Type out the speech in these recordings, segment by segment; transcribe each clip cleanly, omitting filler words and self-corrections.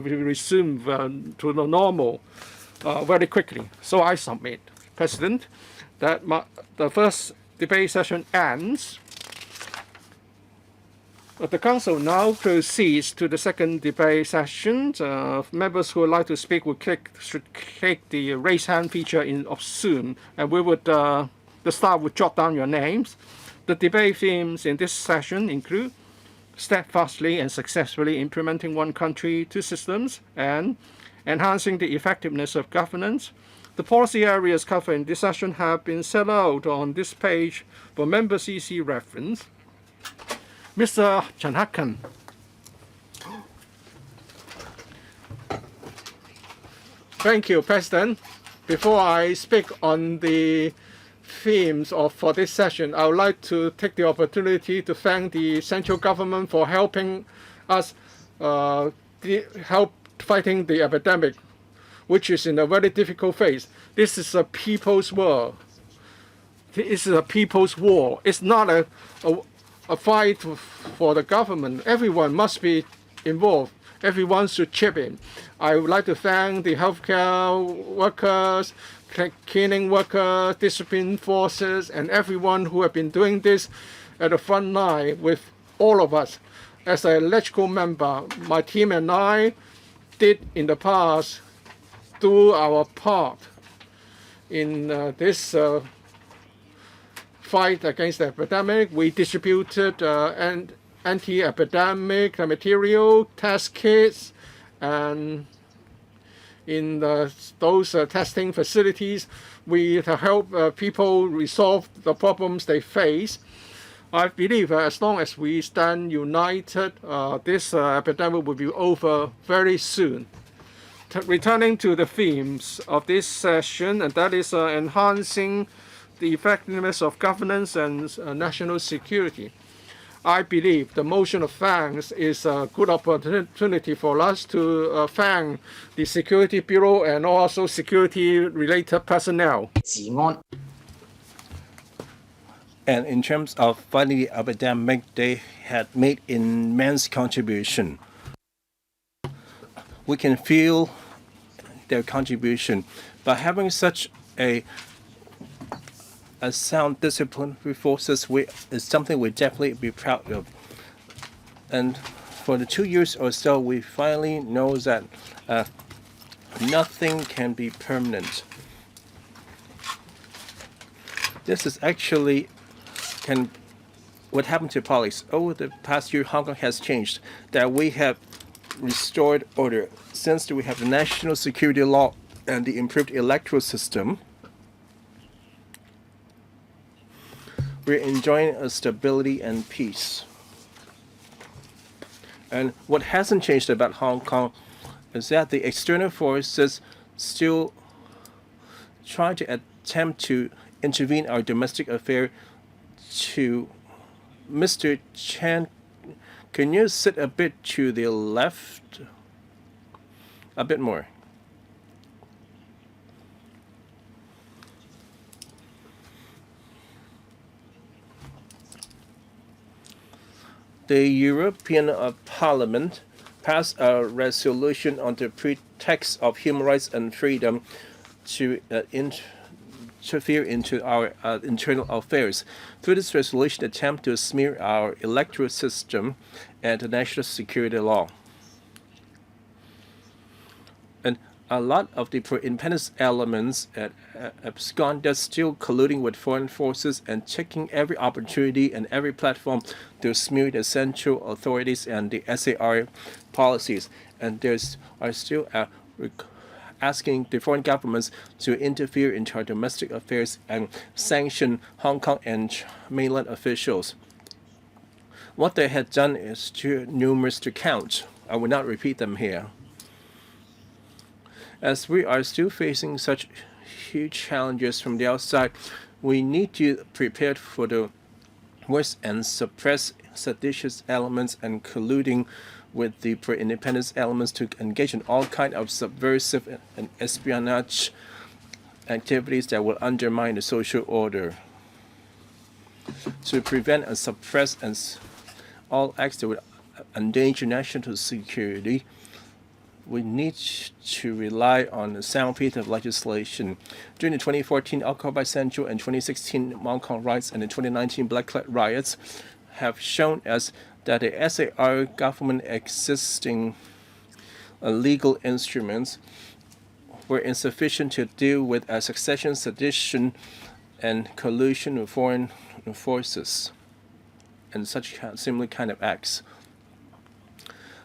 resume to the normal very quickly. So I submit, President, that the first debate session ends. The Council now proceeds to the second debate session. Members who would like to speak should click the raise hand feature of Zoom, and the staff would jot down your names. The debate themes in this session include steadfastly and successfully implementing one country, two systems, and enhancing the effectiveness of governance. The policy areas covered in this session have been set out on this page for members' easy reference. Mr. Chanhakan. Thank you, President. Before I speak on the themes for this session, I would like to take the opportunity to thank the central government for helping us help fighting the epidemic, which is in a very difficult phase. This is a people's war. This is a people's war. It's not a fight for the government. Everyone must be involved. Everyone should chip in. I would like to thank the healthcare workers, cleaning workers, discipline forces, and everyone who have been doing this at the front line with all of us. As an electoral member, my team and I did in the past do our part in this fight against the epidemic. We distributed anti-epidemic material, test kits, and in those testing facilities, we help people resolve the problems they face. I believe as long as we stand united, this epidemic will be over very soon. Returning to the themes of this session, and that is enhancing the effectiveness of governance and national security. I believe the motion of thanks is a good opportunity for us to thank the Security Bureau and also security-related personnel. And in terms of fighting the epidemic, they had made immense contribution. We can feel their contribution. By having such a sound disciplinary forces is something we definitely be proud of. And for the 2 years or so, we finally know that nothing can be permanent. This is actually what happened to police. Over the past year, Hong Kong has changed, that we have restored order. Since we have the national security law and the improved electoral system, we're enjoying a stability and peace. And what hasn't changed about Hong Kong is that the external forces still try to attempt to intervene our domestic affair. To Mr. Chan, can you sit a bit to the left? A bit more. The European Parliament passed a resolution on the pretext of human rights and freedom to interfere into our internal affairs. Through this resolution, attempt to smear our electoral system and the national security law. And a lot of the pro-independence elements at absconded, still colluding with foreign forces and taking every opportunity and every platform to smear the central authorities and the SAR policies. And there's are still asking the foreign governments to interfere into our domestic affairs and sanction Hong Kong and mainland officials. What they had done is too numerous to count. I will not repeat them here. As we are still facing such huge challenges from the outside, we need to prepare for the worst and suppress seditious elements and colluding with the pro-independence elements to engage in all kinds of subversive and espionage activities that will undermine the social order. To prevent and suppress all acts that would endanger national security, we need to rely on a sound piece of legislation. During the 2014 Occupy Central and 2016 Hong Kong riots and the 2019 Black Cloud riots have shown us that the SAR government existing legal instruments were insufficient to deal with succession, sedition, and collusion with foreign forces and such similar kind of acts.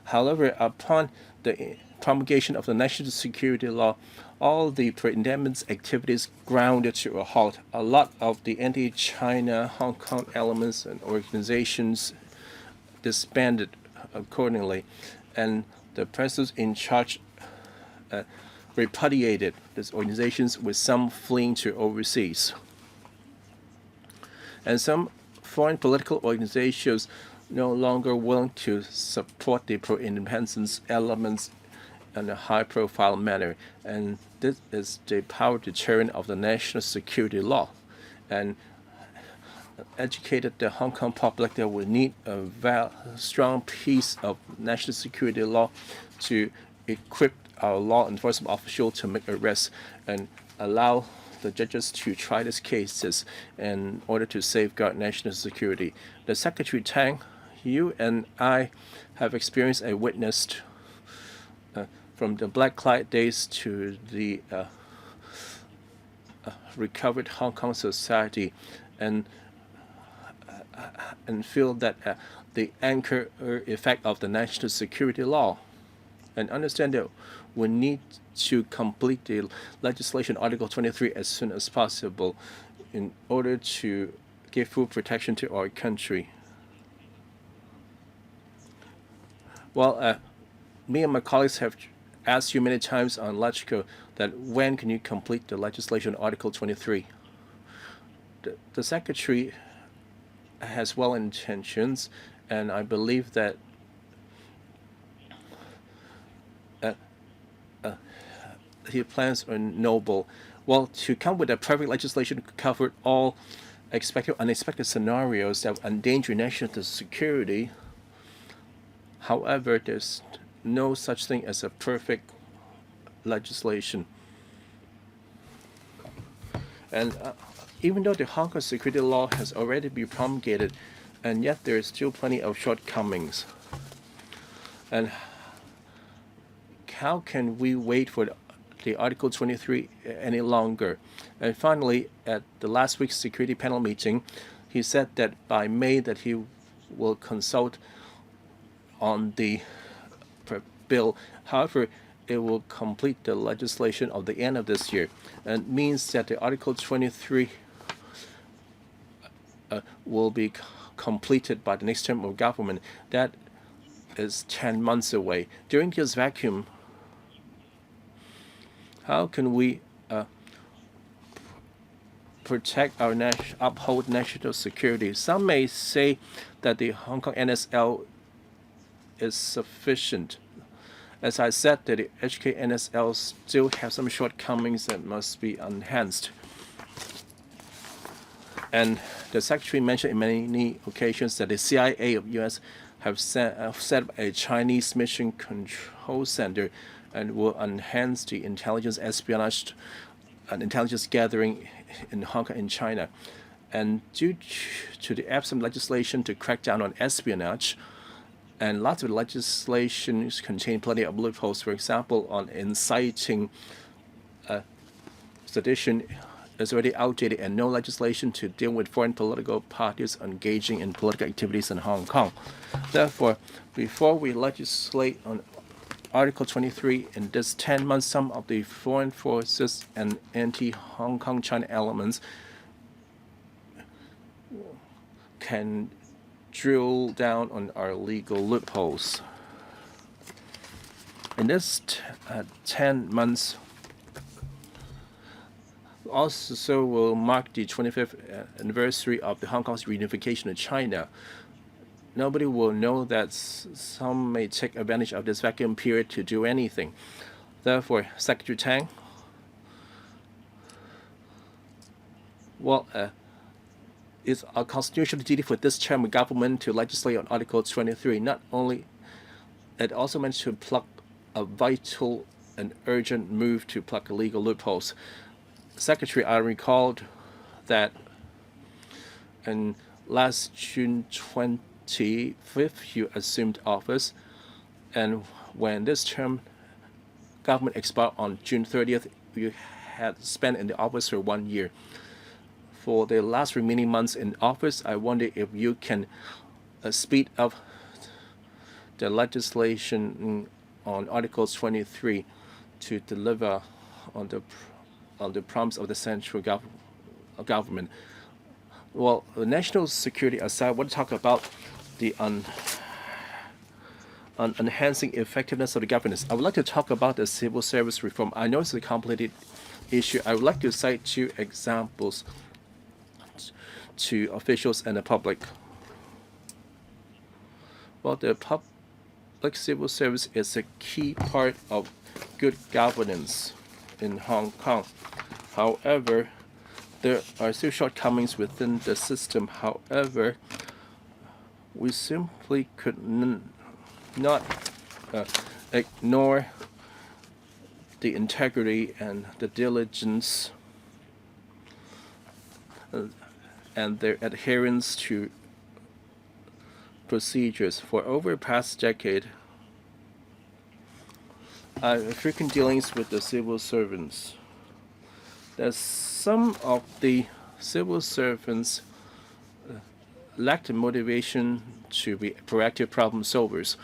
However, upon the promulgation of the national security law, all the pre-independence activities grounded to a halt. A lot of the anti-China Hong Kong elements and organizations disbanded accordingly, and the presidents in charge repudiated these organizations, with some fleeing to overseas. And some foreign political organizations no longer willing to support the pro-independence elements in a high-profile manner. And this is the power deterrent of the national security law. And educated the Hong Kong public that we need a strong piece of national security law to equip our law enforcement officials to make arrests and allow the judges to try these cases in order to safeguard national security. The Secretary Tang, you and I have experienced and witnessed from the Black Cloud days to the recovered Hong Kong society, and feel that the anchor effect of the national security law, and understand that we need to complete the legislation Article 23 as soon as possible in order to give full protection to our country. Well, me and my colleagues have asked you many times on Electrical that when can you complete the legislation Article 23? The Secretary has well intentions, and I believe that his plans are noble. Well, to come with a perfect legislation to cover all expected unexpected scenarios that would endanger national security. However, there's no such thing as a perfect legislation. And even though the Hong Kong security law has already been promulgated, and yet there is still plenty of shortcomings. And how can we wait for the Article 23 any longer? And finally, at the last week's security panel meeting, he said that by May that he will consult on the bill. However, it will complete the legislation of the end of this year, and means that the Article 23 will be completed by the next term of government. That is 10 months away. During this vacuum, how can we protect our uphold national security? Some may say that the Hong Kong NSL is sufficient. As I said, that the HK NSL still have some shortcomings that must be enhanced. And the Secretary mentioned in many occasions that the CIA of U.S. have set up a Chinese Mission Control Center and will enhance the intelligence espionage and intelligence gathering in Hong Kong and China. And due to the absent legislation to crack down on espionage, and lots of legislations contain plenty of loopholes. For example, on inciting sedition is already outdated, and no legislation to deal with foreign political parties engaging in political activities in Hong Kong. Therefore, before we legislate on Article 23 in this 10 months, some of the foreign forces and anti-Hong Kong China elements can drill down on our legal loopholes. In this 10 months, also will mark the 25th anniversary of the Hong Kong's reunification to China. Nobody will know that some may take advantage of this vacuum period to do anything. Therefore, Secretary Tang, well, it's a constitutional duty for this term of government to legislate on Article 23. Not only, it also meant to plug a vital and urgent move to plug legal loopholes. Secretary, I recalled that in last June 25th, you assumed office, and when this term government expired on June 30th, you had spent in the office for 1 year. For the last remaining months in office, I wonder if you can speed up the legislation on Article 23 to deliver on the promise of the central government. Well, the national security aside, I want to talk about the enhancing effectiveness of the governance. I would like to talk about the civil service reform. I know it's a complicated issue. I would like to cite 2 examples to officials and the public. Well, the public civil service is a key part of good governance in Hong Kong. However, there are still shortcomings within the system. However, we simply could not ignore the integrity and the diligence and their adherence to procedures. For over the past decade, I have frequent dealings with the civil servants. There's some of the civil servants lack the motivation to be proactive problem solvers.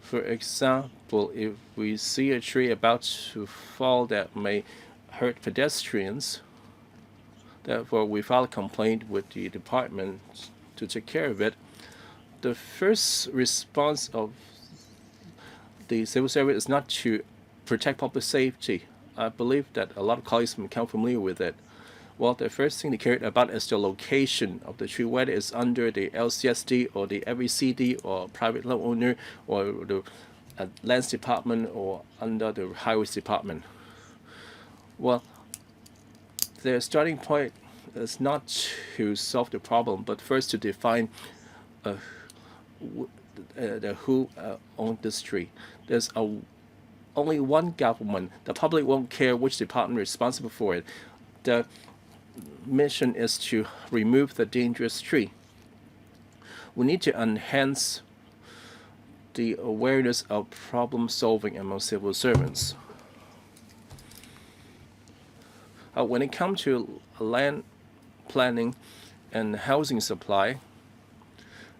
For example, if we see a tree about to fall that may hurt pedestrians, therefore we file a complaint with the department to take care of it. The first response of the civil service is not to protect public safety. I believe that a lot of colleagues may become familiar with it. Well, the first thing they care about is the location of the tree, whether it's under the LCSD or the FECD or private landowner or the lands department or under the highways department. Well, their starting point is not to solve the problem, but first to define who owns this tree. There's only one government. The public won't care which department is responsible for it. The mission is to remove the dangerous tree. We need to enhance the awareness of problem solving among civil servants. When it comes to land planning and housing supply,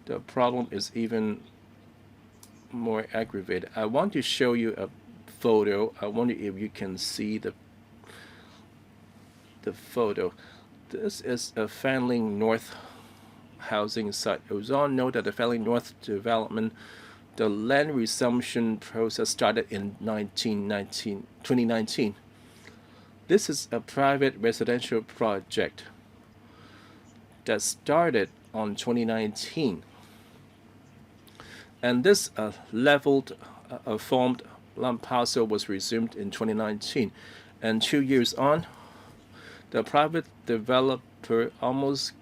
the problem is even more aggravated. I want to show you a photo. I wonder if you can see the photo. This is a Fanling North housing site. It was all known that the Fanling North development, the land resumption process started in 2019. This is a private residential project that started on 2019. And this leveled formed land parcel was resumed in 2019. And 2 years on, the private developer almost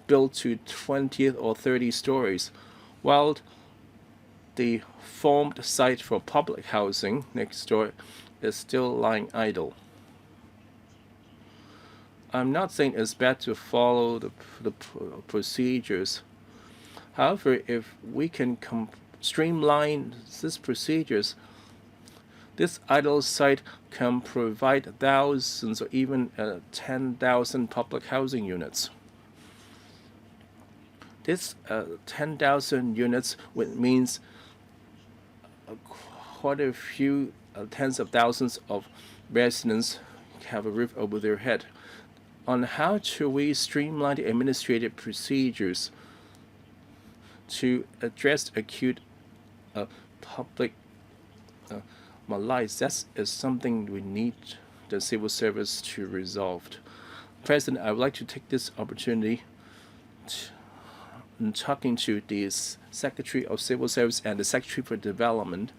built to 20 or 30 stories, while the formed site for public housing next door is still lying idle. I'm not saying it's bad to follow the procedures. However, if we can streamline these procedures, this idle site can provide thousands or even 10,000 public housing units. This 10,000 units means quite a few tens of thousands of residents have a roof over their head. On how do we streamline the administrative procedures to address acute public malaise? That is something we need the civil service to resolve. President, I would like to take this opportunity in talking to the Secretary of Civil Service and the Secretary for Development,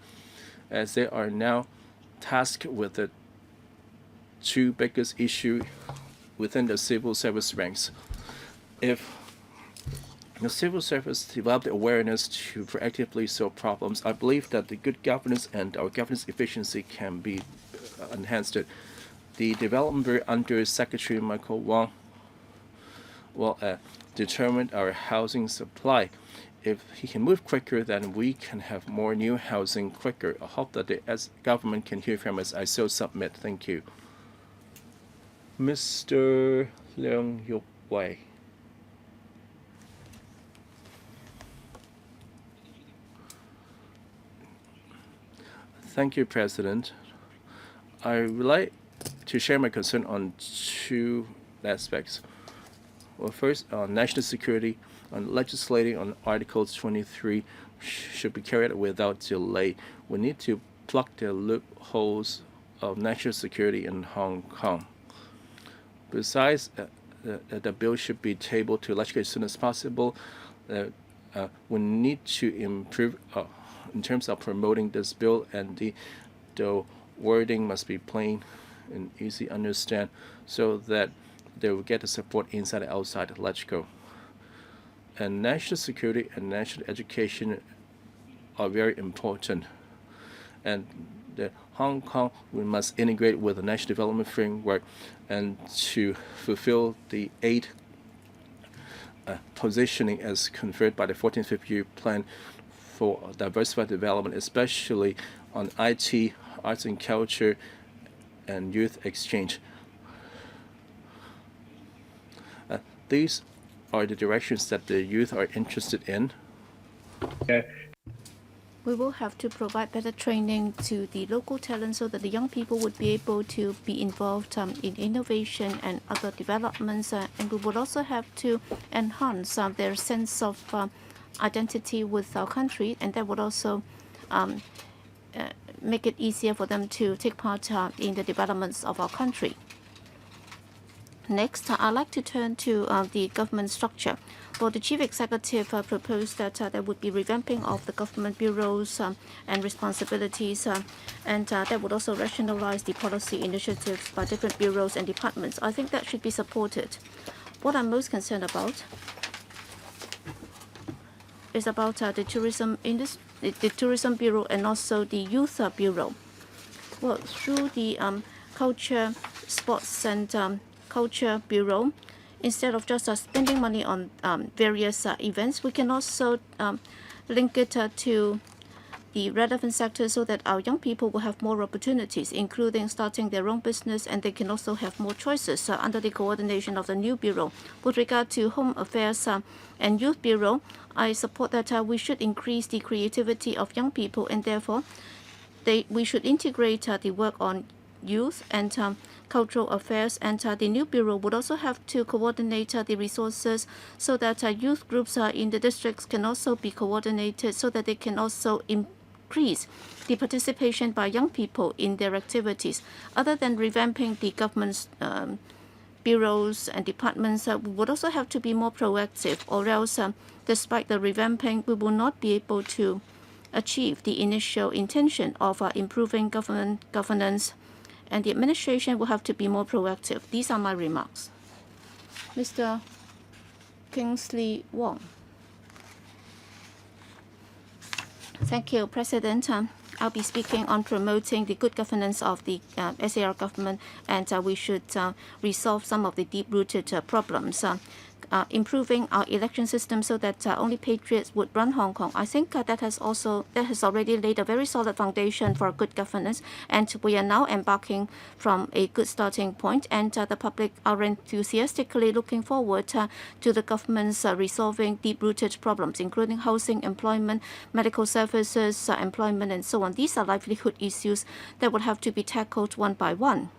as they are now tasked with the 2 biggest issues within the civil service ranks. If the civil service developed awareness to proactively solve problems. I believe that the good governance and our governance efficiency can be enhanced. The development bureau under Secretary Michael Wong will determine our housing supply. If he can move quicker, then we can have more new housing quicker. I hope that the government can hear from us. I so submit. Thank you. Mr. Leung Yuk Wei. Thank you, President. I would like to share my concern on two aspects. Well, first, on national security, on legislating on Articles 23 should be carried out without delay. We need to plug the loopholes of national security in Hong Kong. Besides, the bill should be tabled to legislate as soon as possible. We need to improve in terms of promoting this bill, and the wording must be plain and easy to understand so that they will get the support inside and outside the LegCo. And national security and national education are very important. And the Hong Kong, we must integrate with the national development framework and to fulfill the 8 positioning as conferred by the 14th Five-Year Plan for diversified development, especially on IT, arts and culture, and youth exchange. These are the directions that the youth are interested in. We will have to provide better training to the local talent so that the young people would be able to be involved in innovation and other developments. And we would also have to enhance their sense of identity with our country, and that would also make it easier for them to take part in the developments of our country. Next, I'd like to turn to the government structure. For the Chief Executive proposed that there would be revamping of the government bureaus and responsibilities, and that would also rationalize the policy initiatives by different bureaus and departments. I think that should be supported. What I'm most concerned about is about the tourism industry, the tourism bureau, and also the youth bureau. Well, through the culture, sports, and culture bureau, instead of just spending money on various events, we can also link it to the relevant sectors so that our young people will have more opportunities, including starting their own business, and they can also have more choices under the coordination of the new bureau. With regard to Home Affairs and Youth Bureau, I support that we should increase the creativity of young people, and therefore we should integrate the work on youth and cultural affairs, and the new bureau would also have to coordinate the resources so that youth groups in the districts can also be coordinated so that they can also increase the participation by young people in their activities. Other than revamping the government's bureaus and departments, we would also have to be more proactive, or else despite the revamping, we will not be able to achieve the initial intention of improving governance, and the administration will have to be more proactive. These are my remarks. Mr. Kingsley Wong. Thank you, President. I'll be speaking on promoting the good governance of the SAR government, and we should resolve some of the deep-rooted problems. Improving our election system so that only patriots would run Hong Kong. I think that has already laid a very solid foundation for good governance, and we are now embarking from a good starting point, and the public are enthusiastically looking forward to the government's resolving deep-rooted problems, including housing, employment, medical services, employment, and so on. These are livelihood issues that would have to be tackled one by one.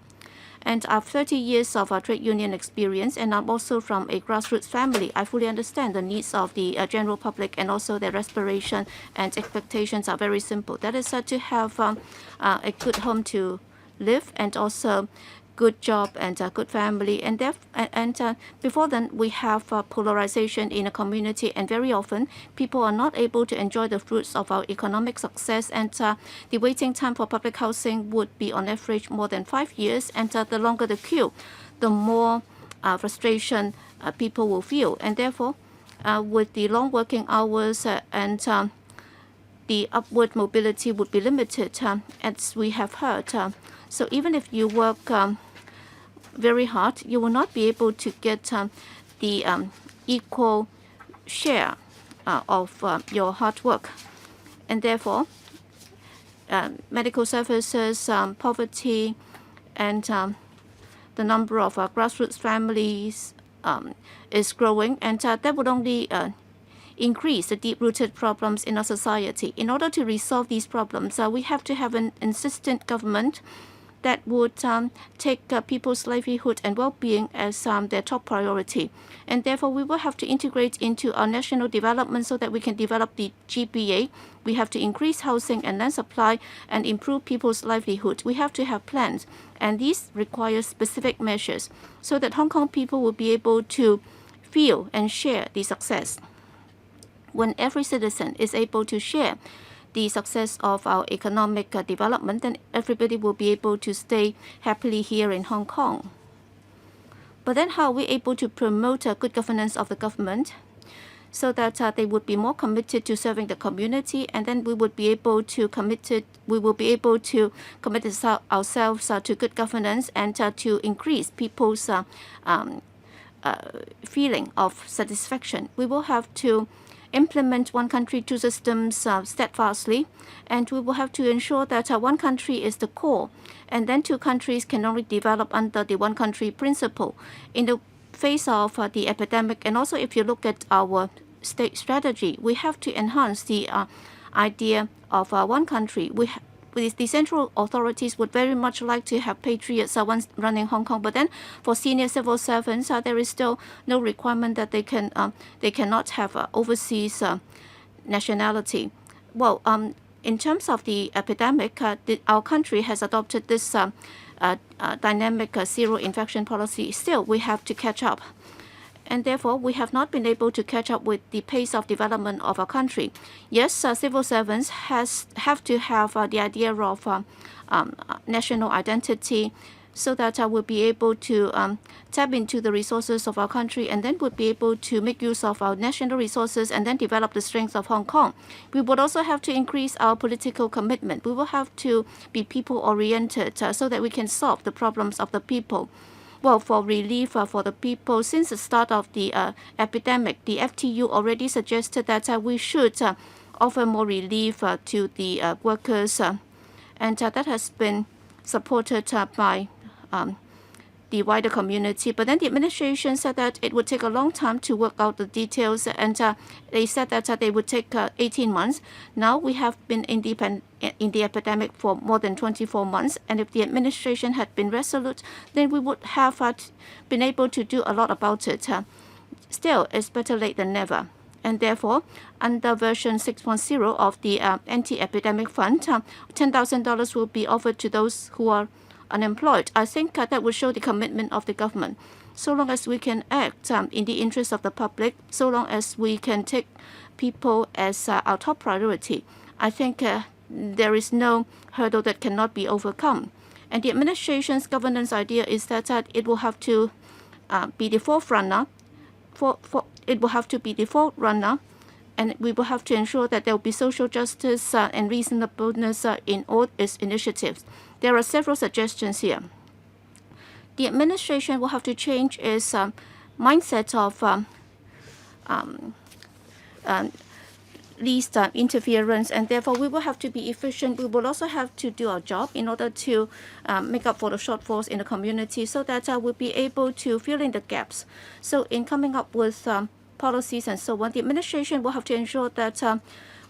And I have 30 years of trade union experience, and I'm also from a grassroots family. I fully understand the needs of the general public, and also their aspiration and expectations are very simple. That is to have a good home to live, and also good job and a good family. And before then, we have polarization in a community, and very often people are not able to enjoy the fruits of our economic success, and the waiting time for public housing would be on average more than 5 years, and the longer the queue, the more frustration people will feel. And therefore, with the long working hours and the upward mobility would be limited, as we have heard. So even if you work very hard, you will not be able to get the equal share of your hard work. And therefore, medical services, poverty, and the number of grassroots families is growing, and that would only increase the deep-rooted problems in our society. In order to resolve these problems, we have to have an insistent government that would take people's livelihood and well-being as their top priority. And therefore, we will have to integrate into our national development so that we can develop the GBA. We have to increase housing and land supply and improve people's livelihood. We have to have plans, and these require specific measures so that Hong Kong people will be able to feel and share the success. When every citizen is able to share the success of our economic development, then everybody will be able to stay happily here in Hong Kong. But then how are we able to promote good governance of the government so that they would be more committed to serving the community, and then we will be able to commit ourselves to good governance and to increase people's feeling of satisfaction. We will have to implement one country, two systems steadfastly, and we will have to ensure that one country is the core, and then two countries can only develop under the one country principle. In the face of the epidemic, and also if you look at our state strategy, we have to enhance the idea of one country. The central authorities would very much like to have patriots once running Hong Kong, but then for senior civil servants, there is still no requirement that they cannot have overseas nationality. Well, in terms of the epidemic, our country has adopted this dynamic zero infection policy. Still, we have to catch up. And therefore, we have not been able to catch up with the pace of development of our country. Yes, civil servants have to have the idea of national identity so that we'll be able to tap into the resources of our country, and then we'll be able to make use of our national resources and then develop the strengths of Hong Kong. We would also have to increase our political commitment. We will have to be people-oriented so that we can solve the problems of the people. Well, for relief for the people, since the start of the epidemic, the FTU already suggested that we should offer more relief to the workers, and that has been supported by the wider community. But then the administration said that it would take a long time to work out the details, and they said that they would take 18 months. Now we have been in the epidemic for more than 24 months, and if the administration had been resolute, then we would have been able to do a lot about it. Still, it's better late than never. And therefore, under version 6.0 of the anti-epidemic fund, $10,000 will be offered to those who are unemployed. I think that will show the commitment of the government. So long as we can act in the interest of the public, so long as we can take people as our top priority, I think there is no hurdle that cannot be overcome. And the administration's governance idea is that it will have to be the forerunner. It will have to be the forerunner, and we will have to ensure that there will be social justice and reasonableness in all its initiatives. There are several suggestions here. The administration will have to change its mindset of least interference, and therefore we will have to be efficient. We will also have to do our job in order to make up for the shortfalls in the community so that we'll be able to fill in the gaps. So in coming up with policies and so on, the administration will have to ensure that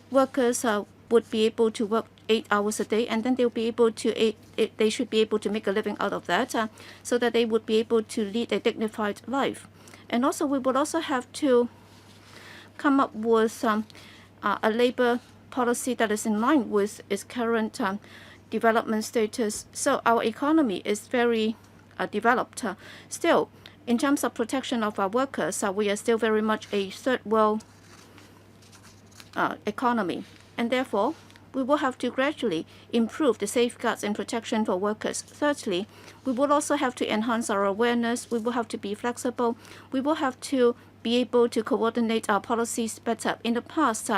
workers would be able to work 8 hours a day, and then they'll be able to they should be able to make a living out of that, so that they would be able to lead a dignified life. And also, we would also have to come up with a labor policy that is in line with its current development status. So our economy is very developed. Still, in terms of protection of our workers, we are still very much a third world economy, and therefore we will have to gradually improve the safeguards and protection for workers. Thirdly, we will also have to enhance our awareness. We will have to be flexible. We will have to be able to coordinate our policies better. In the past,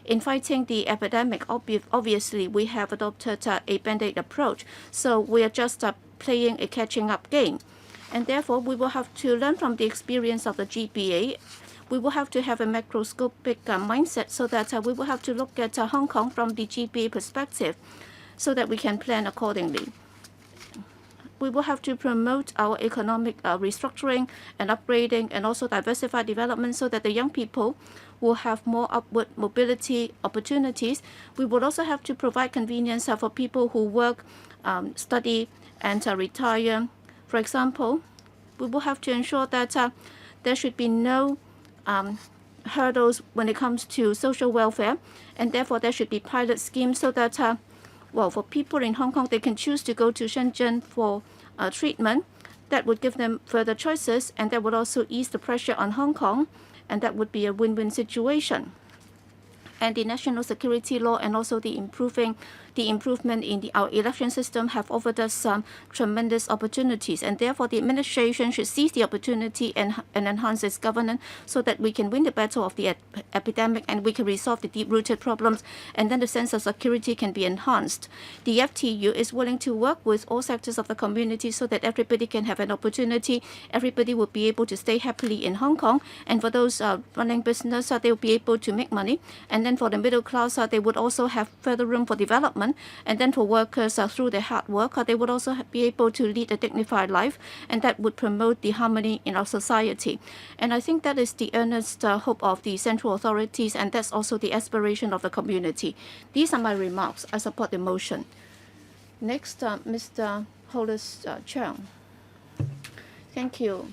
in fighting the epidemic, obviously we have adopted a band-aid approach. So we are just playing a catching-up game. And therefore, we will have to learn from the experience of the GBA. We will have to have a macroscopic mindset so that we will have to look at Hong Kong from the GBA perspective so that we can plan accordingly. We will have to promote our economic restructuring and upgrading and also diversified development so that the young people will have more upward mobility opportunities. We will also have to provide convenience for people who work, study, and retire. For example, we will have to ensure that there should be no hurdles when it comes to social welfare, and therefore there should be pilot schemes so that, for people in Hong Kong, they can choose to go to Shenzhen for treatment. That would give them further choices, and that would also ease the pressure on Hong Kong, and that would be a win-win situation. And the national security law and also the improvement in our election system have offered us some tremendous opportunities, and therefore the administration should seize the opportunity and enhance its governance so that we can win the battle of the epidemic and we can resolve the deep-rooted problems, and then the sense of security can be enhanced. The FTU is willing to work with all sectors of the community so that everybody can have an opportunity. Everybody will be able to stay happily in Hong Kong, and for those running business, they will be able to make money, and then for the middle class, they would also have further room for development. And then for workers, through their hard work, they would also be able to lead a dignified life, and that would promote the harmony in our society. And I think that is the earnest hope of the central authorities, and that's also the aspiration of the community. These are my remarks. I support the motion. Next, Mr. Hollis Cheung. Thank you,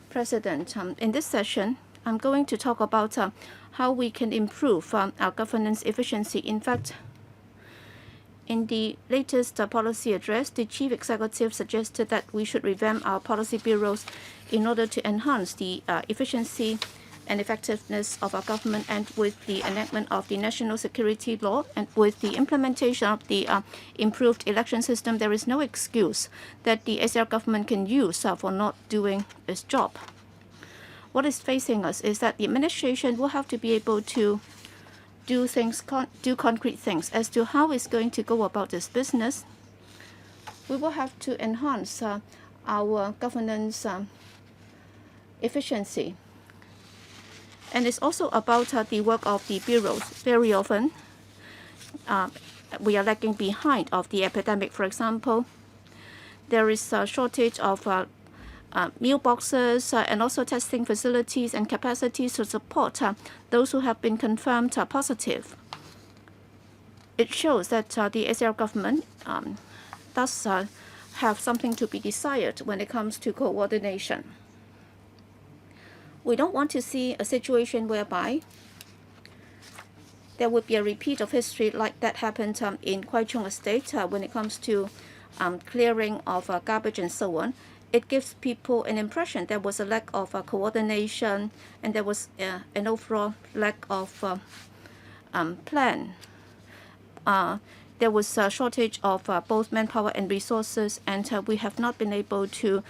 President. In this session, I'm going to talk about how we can improve our governance efficiency. In fact, in the latest policy address, the Chief Executive suggested that we should revamp our policy bureaus in order to enhance the efficiency and effectiveness of our government, and with the enactment of the national security law and with the implementation of the improved election system, there is no excuse that the SL government can use for not doing its job. What is facing us is that the administration will have to be able to do concrete things as to how it's going to go about this business. We will have to enhance our governance efficiency. And it's also about the work of the bureaus. Very often, we are lagging behind of the epidemic. For example, there is a shortage of meal boxes and also testing facilities and capacities to support those who have been confirmed positive. It shows that the SL government does have something to be desired when it comes to coordination. We don't want to see a situation whereby there would be a repeat of history like that happened in Kwai Chung Estate when it comes to clearing of garbage and so on. It gives people an impression there was a lack of coordination, and there was an overall lack of plan. There was a shortage of both manpower and resources, and we have not been able to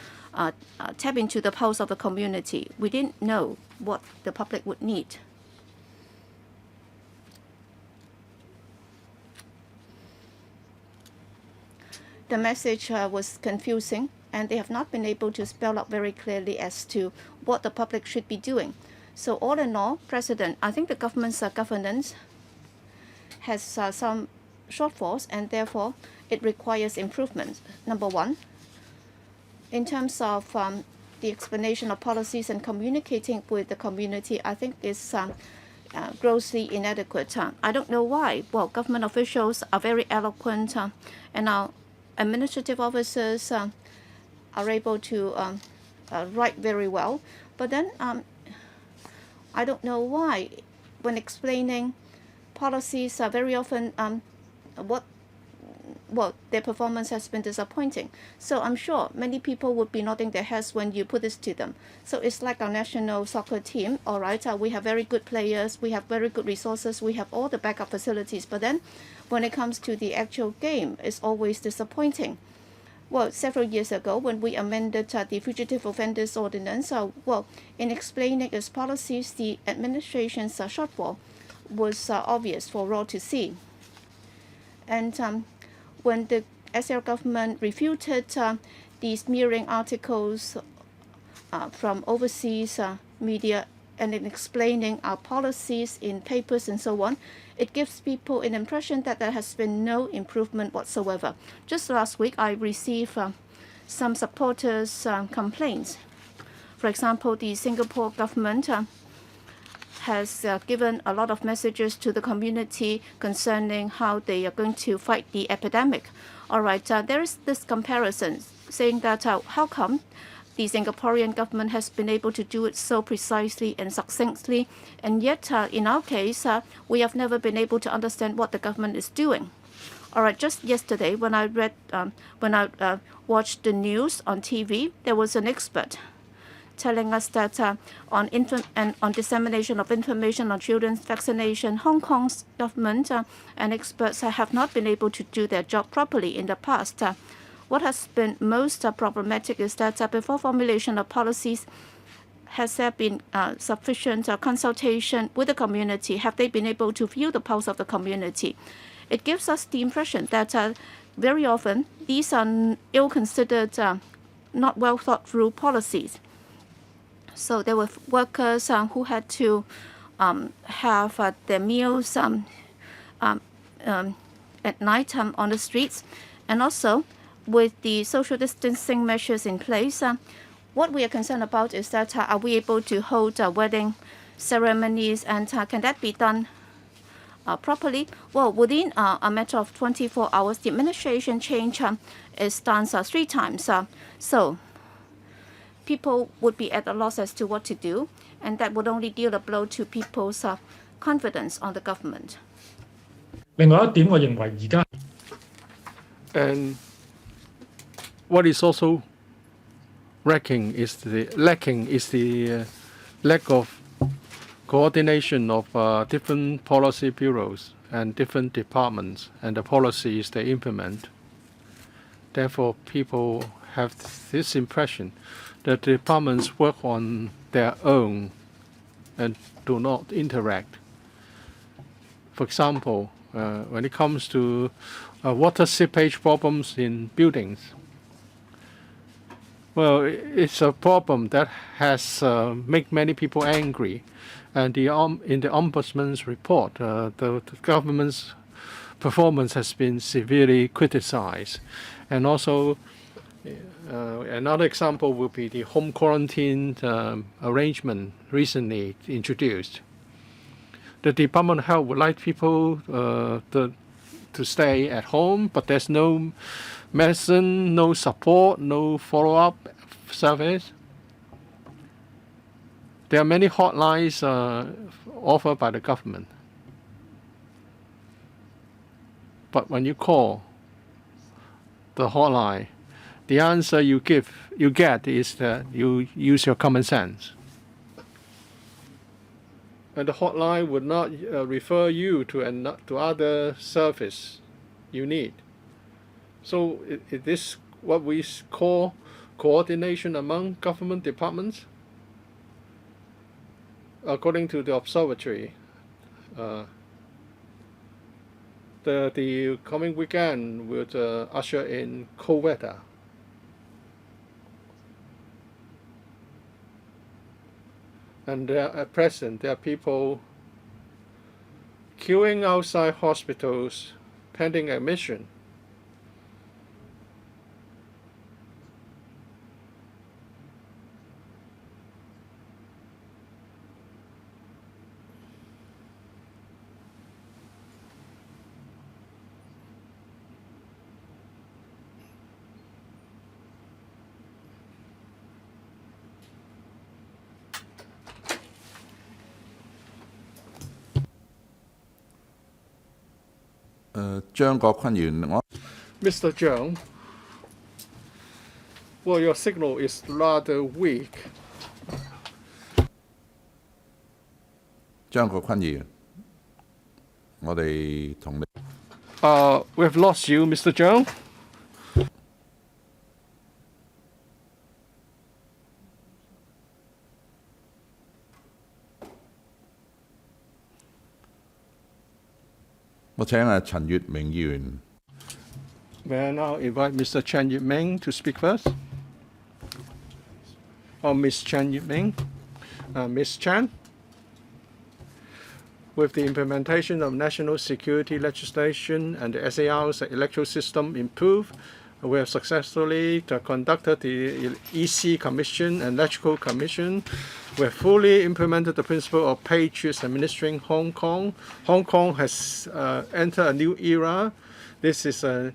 tap into the pulse of the community. We didn't know what the public would need. The message was confusing, and they have not been able to spell out very clearly as to what the public should be doing. So all in all, President, I think the government's governance has some shortfalls, and therefore it requires improvement. Number one, in terms of the explanation of policies and communicating with the community, I think is grossly inadequate. I don't know why. Well, government officials are very eloquent, and our administrative officers are able to write very well, but then I don't know why when explaining policies very often their performance has been disappointing. So I'm sure many people would be nodding their heads when you put this to them. So it's like our national soccer team. All right, we have very good players, we have very good resources, we have all the backup facilities, but then when it comes to the actual game, it's always disappointing. Well, several years ago, when we amended the Fugitive Offenders Ordinance, in explaining its policies, the administration's shortfall was obvious for all to see. And when the SL government refuted the smearing articles from overseas media and in explaining our policies in papers and so on, it gives people an impression that there has been no improvement whatsoever. Just last week, I received some supporters' complaints. For example, the Singapore government has given a lot of messages to the community concerning how they are going to fight the epidemic. All right, there is this comparison saying that how come the Singaporean government has been able to do it so precisely and succinctly, and yet in our case, we have never been able to understand what the government is doing. All right, just yesterday when I watched the news on TV, there was an expert telling us that on dissemination of information on children's vaccination, Hong Kong's government and experts have not been able to do their job properly in the past. What has been most problematic is that before formulation of policies, has there been sufficient consultation with the community? Have they been able to feel the pulse of the community? It gives us the impression that very often these are ill-considered, not well thought through policies. So there were workers who had to have their meals at night on the streets, and also with the social distancing measures in place, what we are concerned about is that are we able to hold wedding ceremonies, and can that be done properly? Well, within a matter of 24 hours, the administration change is done 3 times. So people would be at a loss as to what to do, and that would only deal a blow to people's confidence on the government. 另外一點，我認為而家 And what is also lacking is the lack of coordination of different policy bureaus and different departments and the policies they implement. Therefore, people have this impression that the departments work on their own and do not interact. For example, when it comes to water seepage problems in buildings, well, it's a problem that has made many people angry. And in the Ombudsman's report, the government's performance has been severely criticized. And also, another example would be the home quarantine arrangement recently introduced. The Department of Health would like people to stay at home, but there's no medicine, no support, no follow-up service. There are many hotlines offered by the government. But when you call the hotline, the answer you get is that you use your common sense. And the hotline would not refer you to other service you need. So it is what we call coordination among government departments. According to the observatory, the coming weekend would usher in cold weather. And at present, there are people queuing outside hospitals pending admission. Mr. Zhang, well, your signal is rather weak. 張國坤議員，我哋同你 We have lost you, Mr. Zhang. 我請陳月明議員。May I now invite Mr. Chen Yip-ming to speak first? Or Ms. Chen Yip-ming? Ms. Chen? With the implementation of national security legislation and the SAR's electoral system improved, we have successfully conducted the EC Commission and Electoral Commission. We have fully implemented the principle of patriots administering Hong Kong. Hong Kong has entered a new era. This is a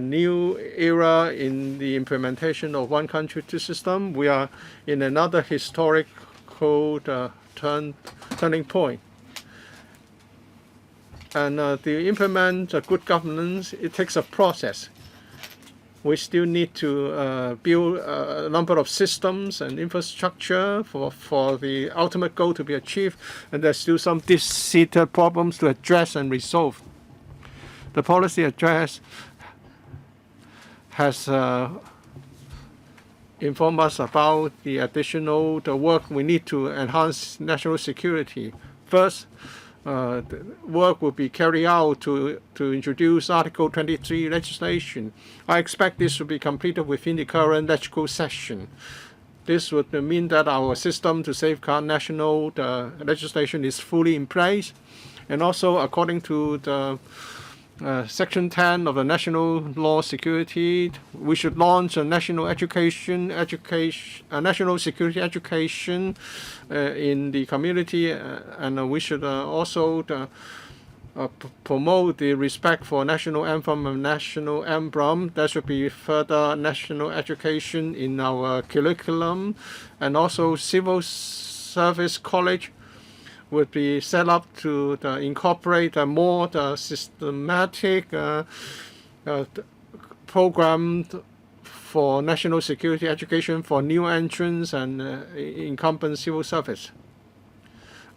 new era in the implementation of one country, two system. We are in another historical turning point. And to implement good governance, it takes a process. We still need to build a number of systems and infrastructure for the ultimate goal to be achieved, and there's still some deep-seated problems to address and resolve. The policy address has informed us about the additional work we need to enhance national security. First, the work will be carried out to introduce Article 23 legislation. I expect this will be completed within the current legislative session. This would mean that our system to safeguard national legislation is fully in place. And also, according to the Section 10 of the National Law Security, we should launch a national national security education in the community, and we should also promote the respect for national anthem and national emblem. There should be further national education in our curriculum, and also civil service college would be set up to incorporate a more systematic program for national security education for new entrants and incumbent civil service.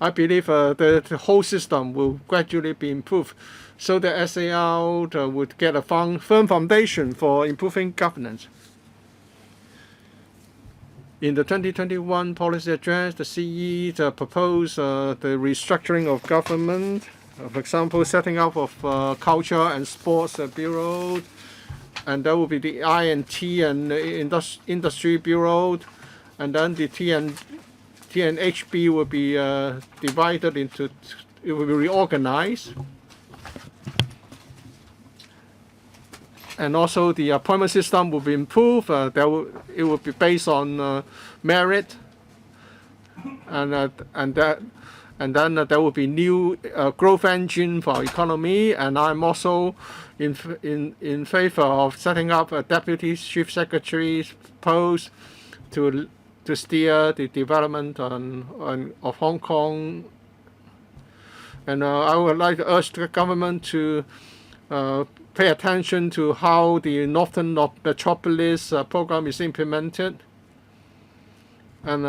I believe the whole system will gradually be improved so the SAR would get a firm foundation for improving governance. In the 2021 policy address, the CE proposed the restructuring of government, for example, setting up of culture and sports bureau, and there will be the I&T and industry bureau, and then the TNHB will be divided into, it will be reorganized. And also the appointment system will be improved. It will be based on merit, and then there will be new growth engine for our economy. And I'm also in favor of setting up a deputy chief secretary's post to steer the development of Hong Kong. And I would like to urge the government to pay attention to how the Northern Metropolis program is implemented. And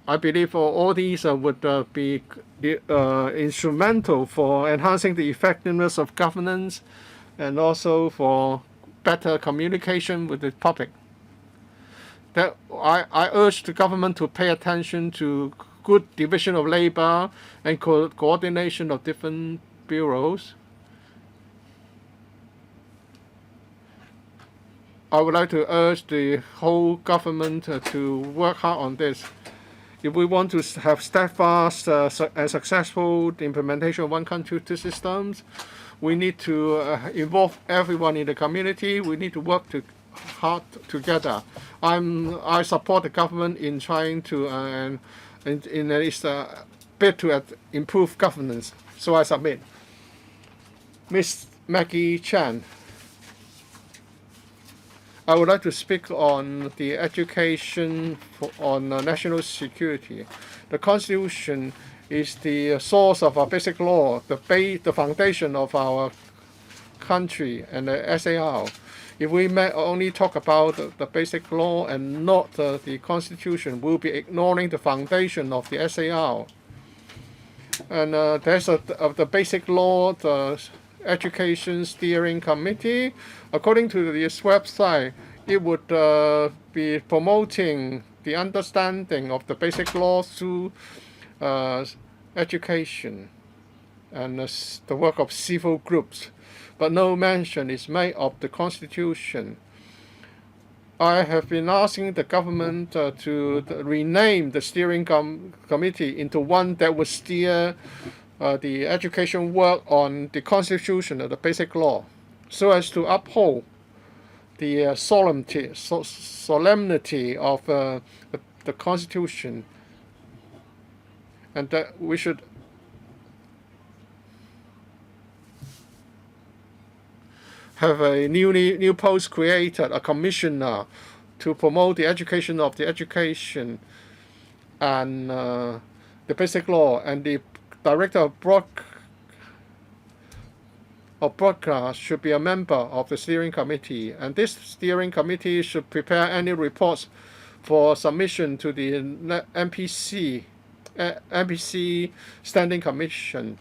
I believe all these would be instrumental for enhancing the effectiveness of governance and also for better communication with the public. That I urge the government to pay attention to good division of labor and coordination of different bureaus. I would like to urge the whole government to work hard on this. If we want to have steadfast and successful implementation of one country, two systems, we need to involve everyone in the community. We need to work hard together. I support the government in trying to in its bid to improve governance. So I submit. Ms. Maggie Chan. I would like to speak on the education on national security. The Constitution is the source of our basic law, the foundation of our country and the SAR. If we may only talk about the basic law and not the Constitution, we'll be ignoring the foundation of the SAR. And there's the basic law, the Education Steering Committee. According to this website, it would be promoting the understanding of the basic law through education. and the work of civil groups, but no mention is made of the Constitution. I have been asking the government to rename the steering committee into one that would steer the education work on the Constitution or the Basic Law, so as to uphold the solemnity of the Constitution, and that we should have a new post created, a commissioner to promote the education of the education and the Basic Law, and the director of broadcast should be a member of the steering committee, and this steering committee should prepare any reports for submission to the MPC Standing Commission.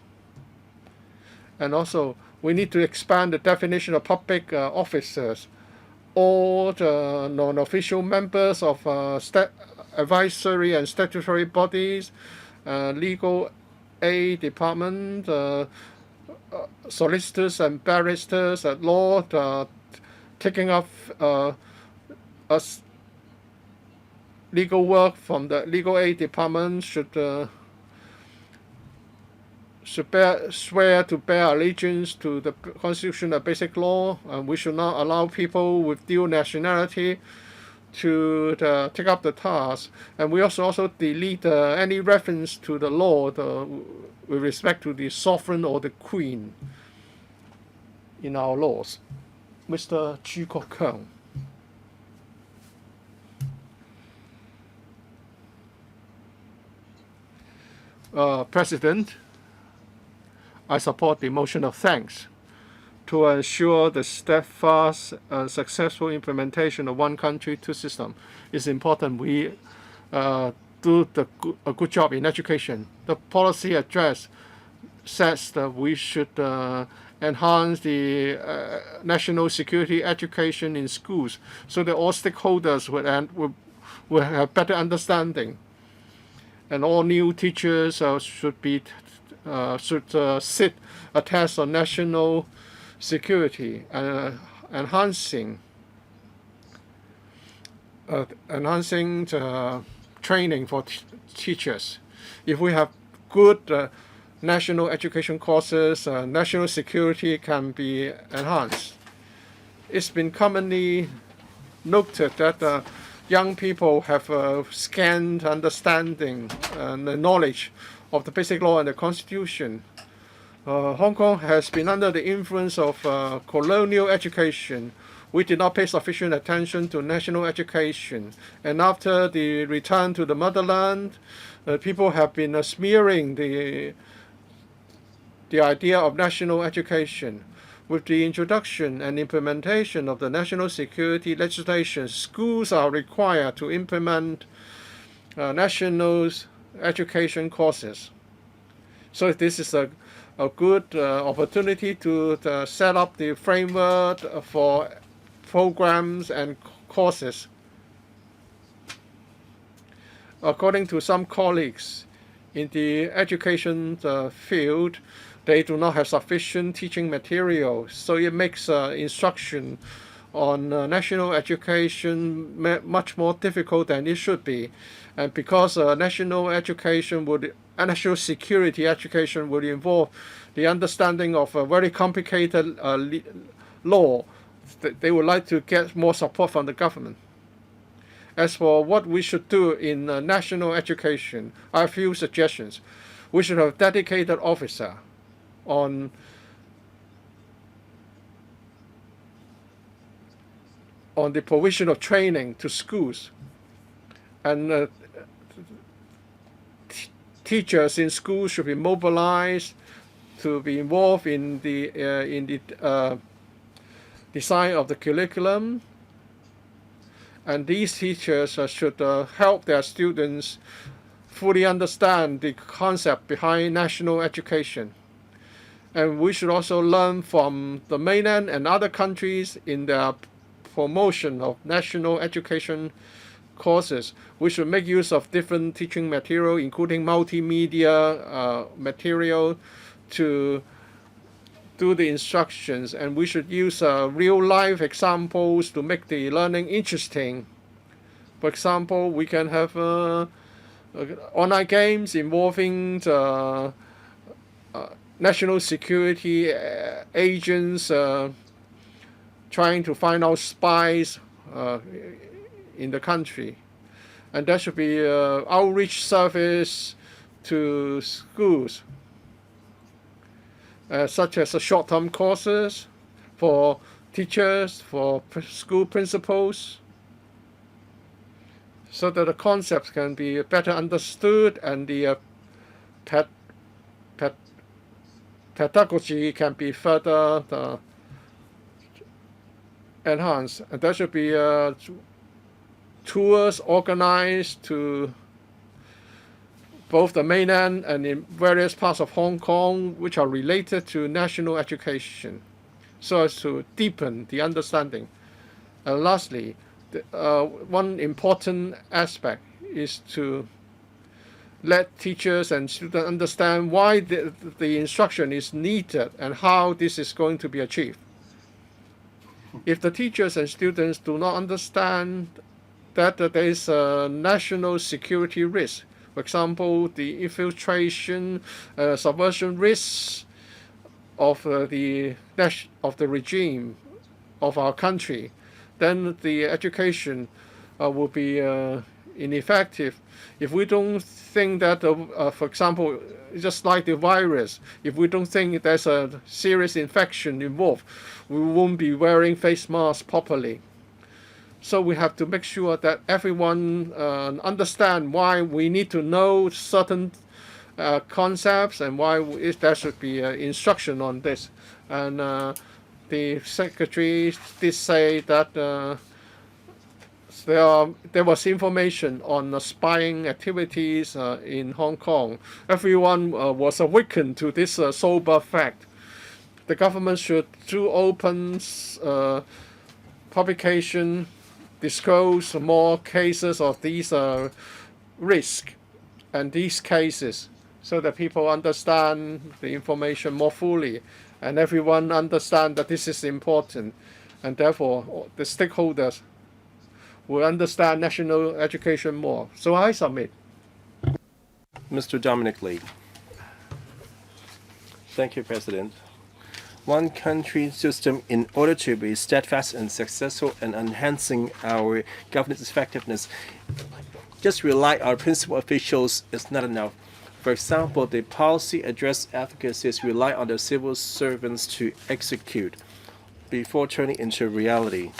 And also, we need to expand the definition of public officers. All the non-official members of advisory and statutory bodies, legal aid department, solicitors and barristers at law taking up legal work from the legal aid department should swear to bear allegiance to the Constitution and Basic Law, and we should not allow people with dual nationality to take up the task. And we also delete any reference to the law with respect to the sovereign or the queen in our laws. Mr. Chu Kok Keung. President, I support the motion of thanks. To ensure the steadfast and successful implementation of one country, two systems, it's important we do a good job in education. The policy address says that we should enhance the national security education in schools so that all stakeholders will have better understanding. And all new teachers should sit a test on national security and enhancing the training for teachers. If we have good national education courses, national security can be enhanced. It's been commonly noted that young people have scant understanding and knowledge of the Basic Law and the Constitution. Hong Kong has been under the influence of colonial education. We did not pay sufficient attention to national education. And after the return to the motherland, people have been smearing the idea of national education. With the introduction and implementation of the national security legislation, schools are required to implement national education courses. So this is a good opportunity to set up the framework for programs and courses. According to some colleagues in the education field, they do not have sufficient teaching material, so it makes instruction on national education much more difficult than it should be. And because national security education would involve the understanding of a very complicated law, they would like to get more support from the government. As for what we should do in national education, I have a few suggestions. We should have a dedicated officer on the provision of training to schools, and teachers in schools should be mobilized to be involved in the design of the curriculum, and these teachers should help their students fully understand the concept behind national education. And we should also learn from the mainland and other countries in their promotion of national education courses. We should make use of different teaching material, including multimedia material, to do the instructions, and we should use real life examples to make the learning interesting. For example, we can have online games involving national security agents trying to find out spies in the country. And there should be outreach service to schools, such as short-term courses for teachers, for school principals, so that the concepts can be better understood and the pedagogy can be further enhanced. And there should be tours organized to both the mainland and in various parts of Hong Kong which are related to national education, so as to deepen the understanding. And lastly, one important aspect is to let teachers and students understand why the instruction is needed and how this is going to be achieved. If the teachers and students do not understand that there is a national security risk, for example, the infiltration, subversion risks of the regime of our country, then the education will be ineffective. If we don't think that, for example, just like the virus, if we don't think there's a serious infection involved, we won't be wearing face masks properly. So we have to make sure that everyone understand why we need to know certain concepts and why there should be instruction on this. And the secretary did say that there was information on spying activities in Hong Kong. Everyone was awakened to this sober fact. The government should do open publication, disclose more cases of these risks and these cases, so that people understand the information more fully and everyone understand that this is important, and therefore the stakeholders will understand national education more. So I submit. Mr. Dominic Lee. Thank you, President. One country system, in order to be steadfast and successful in enhancing our governance effectiveness, just rely on principal officials is not enough. For example, the policy address advocacies rely on the civil servants to execute before turning into reality.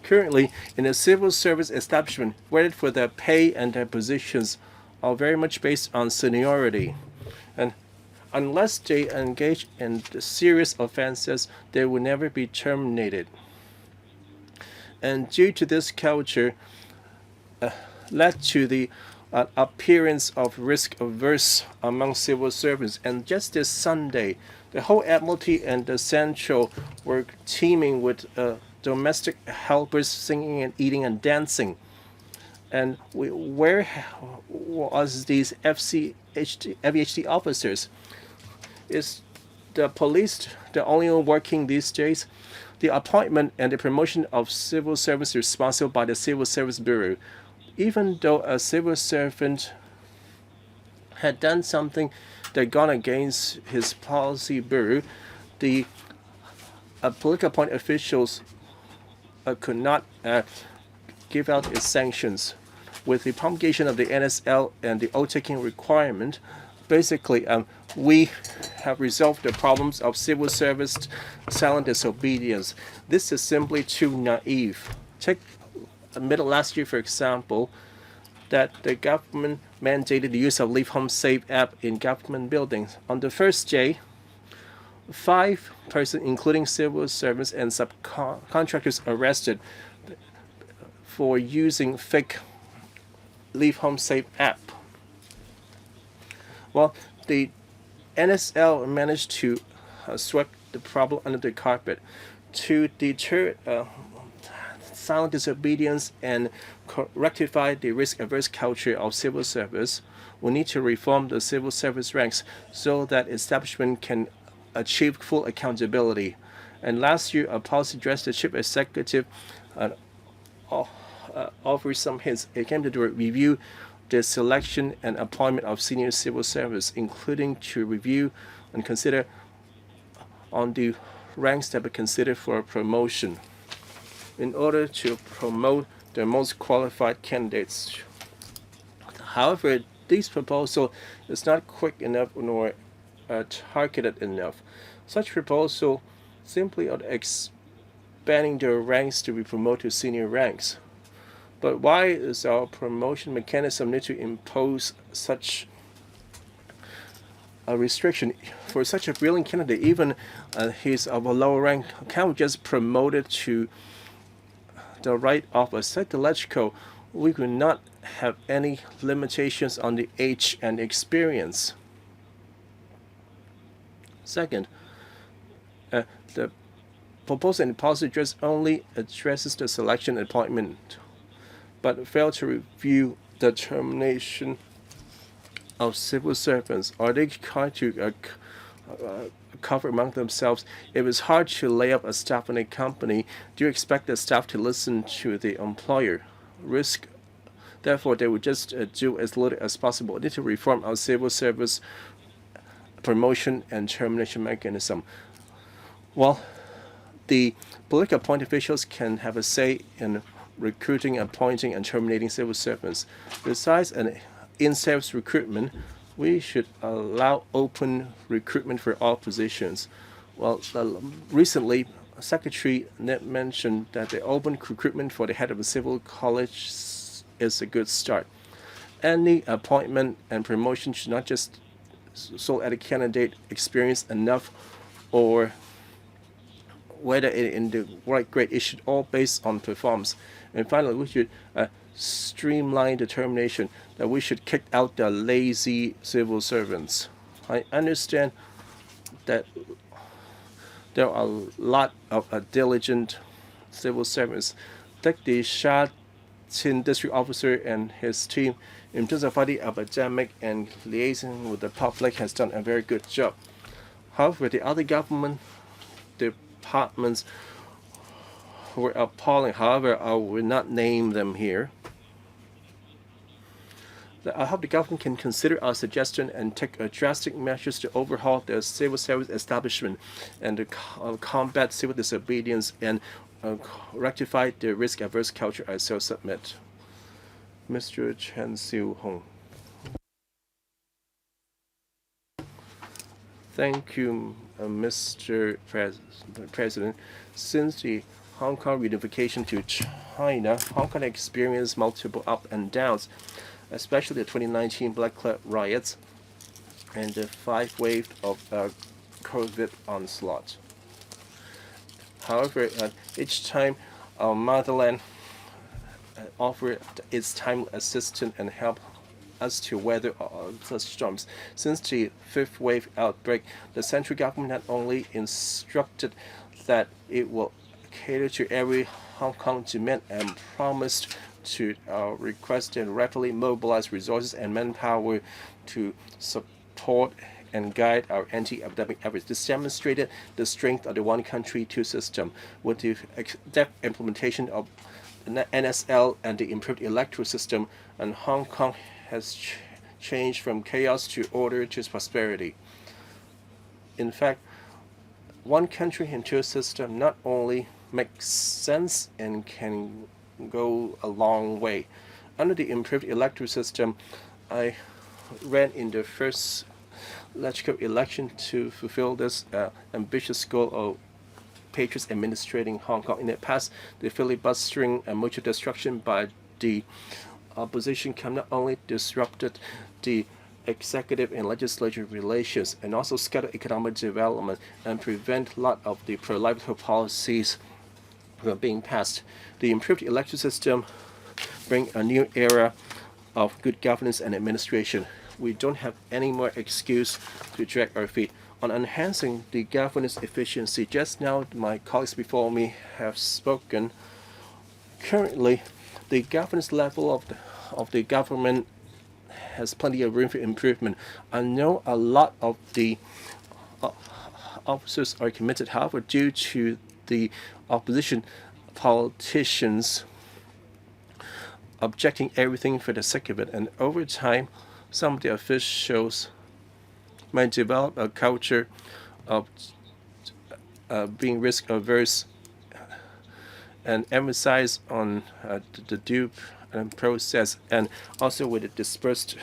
Currently, in the civil service establishment, whether for their pay and their positions are very much based on seniority. And unless they engage in serious offenses, they will never be terminated. And due to this culture, led to the appearance of risk averse among civil servants. And just this Sunday, the whole Admiralty and the Central were teeming with domestic helpers singing and eating and dancing. And where was these FEHD officers? Is the police the only one working these days? The appointment and the promotion of civil servants responsible by the Civil Service Bureau. Even though a civil servant had done something that gone against his policy bureau, the political appointed officials could not give out its sanctions. With the promulgation of the NSL and the oath-taking requirement, basically we have resolved the problems of civil service silent disobedience. This is simply too naive. Take middle last year, for example, that the government mandated the use of Leave Home Safe app in government buildings. On the first day, 5 persons, including civil servants and subcontractors, arrested for using fake Leave Home Safe app. Well, the NSL managed to sweep the problem under the carpet to deter silent disobedience and rectify the risk-averse culture of civil service, we need to reform the civil service ranks so that establishment can achieve full accountability. And last year, a policy address the Chief Executive offered some hints. It came to review the selection and appointment of senior civil service, including to review and consider on the ranks that be considered for promotion in order to promote the most qualified candidates. However, this proposal is not quick enough nor targeted enough. Such proposal simply are expanding the ranks to be promoted to senior ranks. But why is our promotion mechanism need to impose such a restriction? For such a brilliant candidate, even he's of a lower rank, can't we just promote it to the right of a psychological? We could not have any limitations on the age and experience. Second, the proposal and policy address only addresses the selection and appointment, but fail to review the termination of civil servants. Are they trying to cover among themselves? If it's hard to lay up a staff in a company, do you expect the staff to listen to the employer? Therefore, they would just do as little as possible. We need to reform our civil service promotion and termination mechanism. Well, the political appointed officials can have a say in recruiting, appointing, and terminating civil servants. Besides an in-service recruitment, we should allow open recruitment for all positions. Well, recently, Secretary Ned mentioned that the open recruitment for the head of a civil college is a good start. Any appointment and promotion should not just so that a candidate experience enough or whether in the right grade. It should all based on performance. And finally, we should streamline the termination, that we should kick out the lazy civil servants. I understand that there are a lot of diligent civil servants. Take the Sha Tin district officer and his team in terms of fighting epidemic and liaising with the public has done a very good job. However, the other government departments were appalling. However, I will not name them here. I hope the government can consider our suggestion and take drastic measures to overhaul the civil service establishment and to combat civil disobedience and rectify the risk-averse culture. I so submit. Mr. Chen Siu-Hong. Thank you, Mr. President. Since the Hong Kong reunification to China, Hong Kong experienced multiple ups and downs, especially the 2019 Black Club riots and the 5th wave of COVID onslaught. However, each time our motherland offered its timely assistance and help us to weather such storms. Since the 5th wave outbreak, the central government not only instructed that it will cater to every Hong Kong demand and promised to request and rapidly mobilize resources and manpower to support and guide our anti-epidemic efforts. This demonstrated the strength of the one country, two system. With the depth implementation of the NSL and the improved electoral system, and Hong Kong has changed from chaos to order to prosperity. In fact, one country and two system not only makes sense and can go a long way. Under the improved electoral system, I ran in the first legislative election to fulfill this ambitious goal of patriots administrating Hong Kong. In the past, the filibustering and mutual destruction by the opposition can not only disrupted the executive and legislature relations and also scatter economic development and prevent a lot of the pro-livelihood policies from being passed. The improved electoral system bring a new era of good governance and administration. We don't have any more excuse to drag our feet. On enhancing the governance efficiency, just now my colleagues before me have spoken Currently, the governance level of the government has plenty of room for improvement. I know a lot of the officers are committed, however, due to the opposition politicians objecting everything for the sake of it, and over time, some of the officials might develop a culture of being risk averse and emphasize on the due process, and also with the dispersed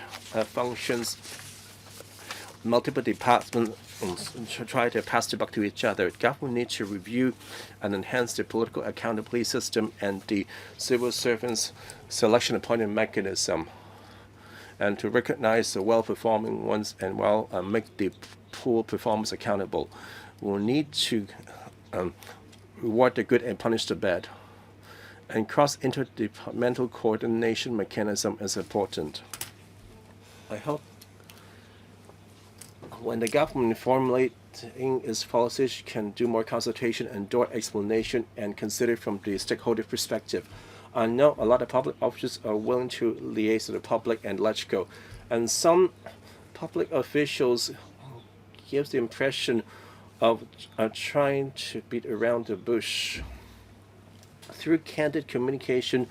functions, multiple departments try to pass the buck to each other. Government needs to review and enhance the political accountability system and the civil servants selection appointment mechanism, and to recognize the well-performing ones and make the poor performers accountable. We'll need to reward the good and punish the bad. And cross-interdepartmental coordination mechanism is important. I hope when the government formulating its policies can do more consultation and door explanation and consider from the stakeholder perspective. I know a lot of public officers are willing to liaise with the public and let's go. And some public officials gives the impression of trying to beat around the bush. Through candid communication,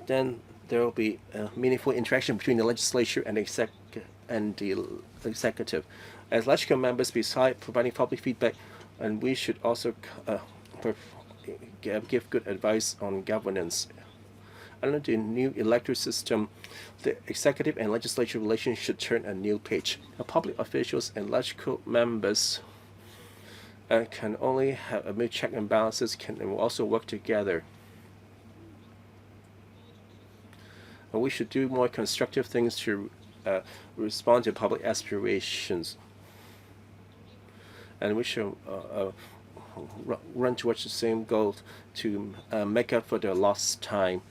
then there will be meaningful interaction between the legislature and the executive. As legislative members, besides providing public feedback, and we should also give good advice on governance. Under the new electoral system, the executive and legislature relations should turn a new page. Public officials and legislative members can only have a check and balances, and will also work together. And we should do more constructive things to respond to public aspirations. And we should run towards the same goal to make up for the lost time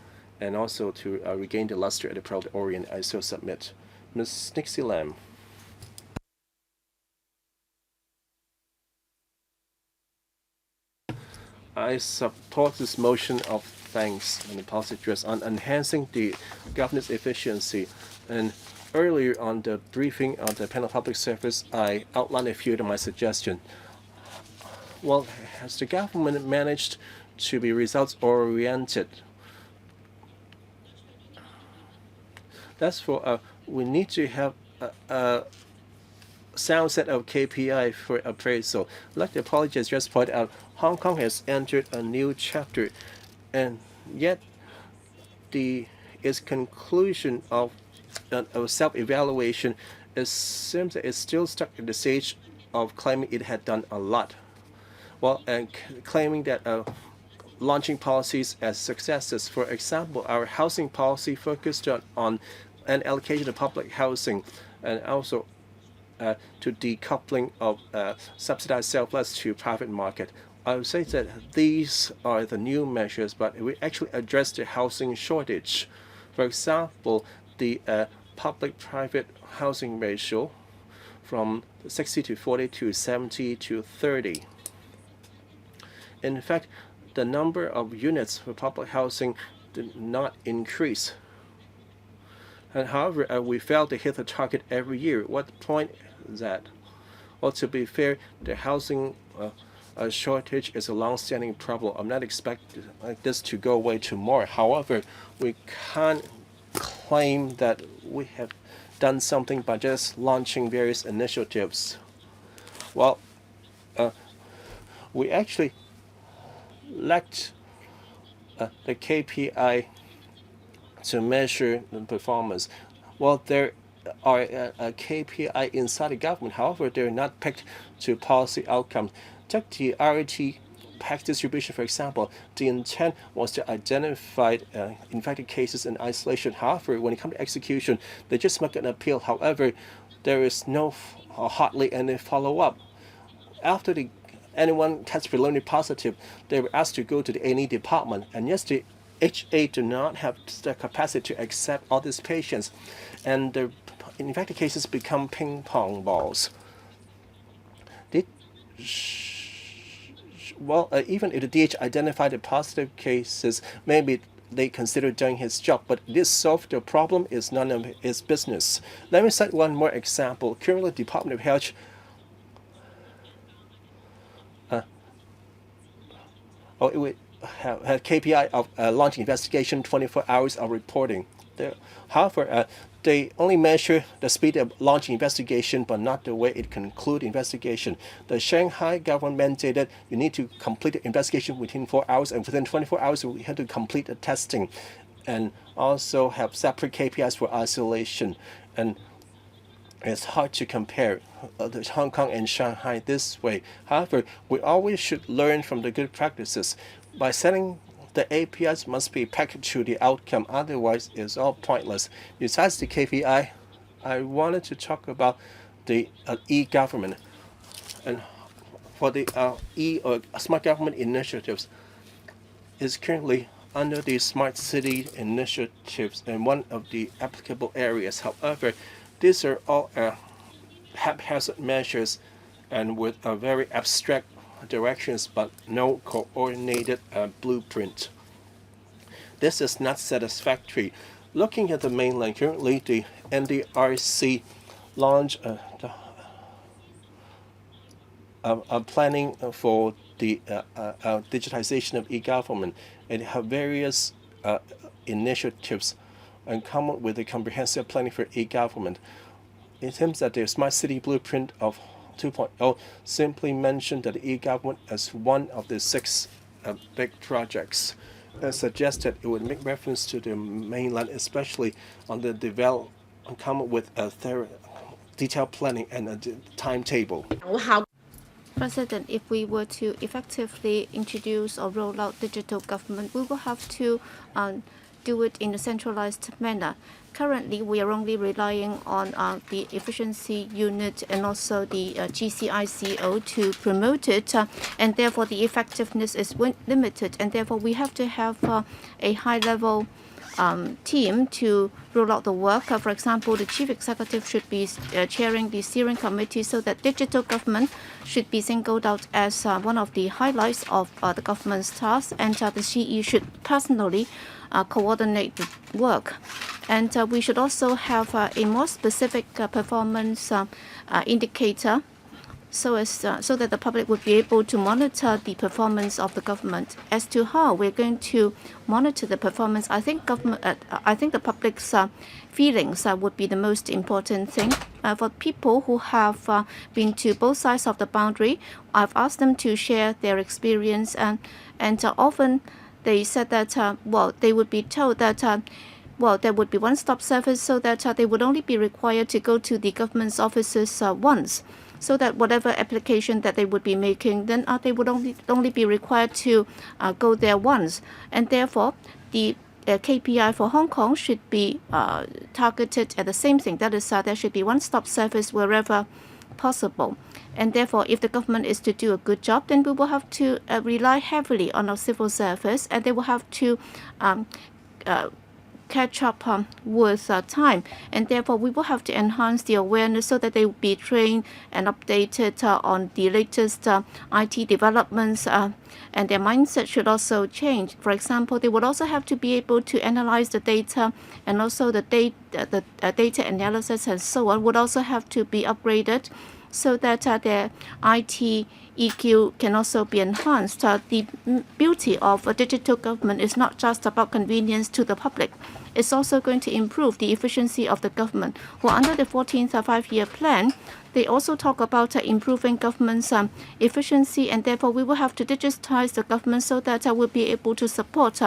and also to regain the luster at the Proud Orient. I so submit. Ms. Nixie Lam. I support this motion of thanks and the policy address on enhancing the governance efficiency. And earlier on the briefing on the panel public service, I outlined a few of my suggestions. Well, has the government managed to be results-oriented? That's for we need to have a sound set of KPI for appraisal. Like the apologist just pointed out, Hong Kong has entered a new chapter, and yet its conclusion of self-evaluation, it seems that it's still stuck in the stage of claiming it had done a lot. Well, and claiming that launching policies as successes. For example, our housing policy focused on an allocation of public housing, and also to decoupling of subsidized self-lets to private market. I would say that these are the new measures, but we actually address the housing shortage. For example, the public-private housing ratio from 60 to 40 to 70 to 30. In fact, the number of units for public housing did not increase. And however, we failed to hit the target every year. What point is that? Well, to be fair, the housing shortage is a long-standing problem. I'm not expecting this to go away tomorrow. However, we can't claim that we have done something by just launching various initiatives. Well, we actually lacked the KPI to measure the performance. Well, there are a KPI inside the government. However, they're not pegged to policy outcomes. Take the RT pack distribution, for example. The intent was to identify infected cases in isolation. However, when it comes to execution, they just make an appeal. However, there is no hardly any follow-up. After anyone tests preliminary positive, they were asked to go to the A&E department. And yes, the HA do not have the capacity to accept all these patients. And the infected cases become ping pong balls. well, even if the DH identified the positive cases, maybe they consider doing his job, but this solve the problem is none of his business. Let me cite one more example. Currently, the Department of Health it would have KPI of launching investigation, 24 hours of reporting. However, they only measure the speed of launching investigation, but not the way it conclude investigation. The Shanghai government mandated you need to complete the investigation within 4 hours, and within 24 hours we have to complete the testing, and also have separate KPIs for isolation. And it's hard to compare Hong Kong and Shanghai this way. However, we always should learn from the good practices. By setting the APIs must be packed to the outcome, otherwise it's all pointless. Besides the KPI, I wanted to talk about the e-government. And for the or smart government initiatives is currently under the smart city initiatives and one of the applicable areas. However, these are all haphazard measures and with very abstract directions but no coordinated blueprint. This is not satisfactory. Looking at the mainland, currently the NDRC launched a planning for the digitization of e-government. It have various initiatives and come up with a comprehensive planning for e-government. It seems that the Smart City Blueprint of 2.0 simply mentioned that e-government as one of the 6 big projects. Suggested it would make reference to the mainland, especially on the develop and come up with a detailed planning and a timetable. President, if we were to effectively introduce or roll out digital government, we will have to do it in a centralized manner. Currently, we are only relying on the efficiency unit and also the GCICO to promote it, and therefore the effectiveness is limited, and therefore we have to have a high-level team to roll out the work. For example, the chief executive should be chairing the steering committee so that digital government should be singled out as one of the highlights of the government's tasks, and the CE should personally coordinate the work. And we should also have a more specific performance indicator so that the public would be able to monitor the performance of the government. As to how we're going to monitor the performance, I think the public's feelings would be the most important thing. For people who have been to both sides of the boundary, I've asked them to share their experience, and often they said that they would be told that there would be one-stop service, so that they would only be required to go to the government's offices once, so that whatever application that they would be making, then they would only be required to go there once. And therefore, the KPI for Hong Kong should be targeted at the same thing. That is, there should be one-stop service wherever possible. And therefore, if the government is to do a good job, then we will have to rely heavily on our civil service, and they will have to catch up with time, and therefore we will have to enhance the awareness so that they will be trained and updated on the latest IT developments, and their mindset should also change. For example, they would also have to be able to analyze the data, and also the data analysis and so on would also have to be upgraded so that their IT EQ can also be enhanced. The beauty of a digital government is not just about convenience to the public. It's also going to improve the efficiency of the government. Well, under the 14th Five-Year Plan, they also talk about improving government's efficiency, and therefore we will have to digitize the government so that we'll be able to support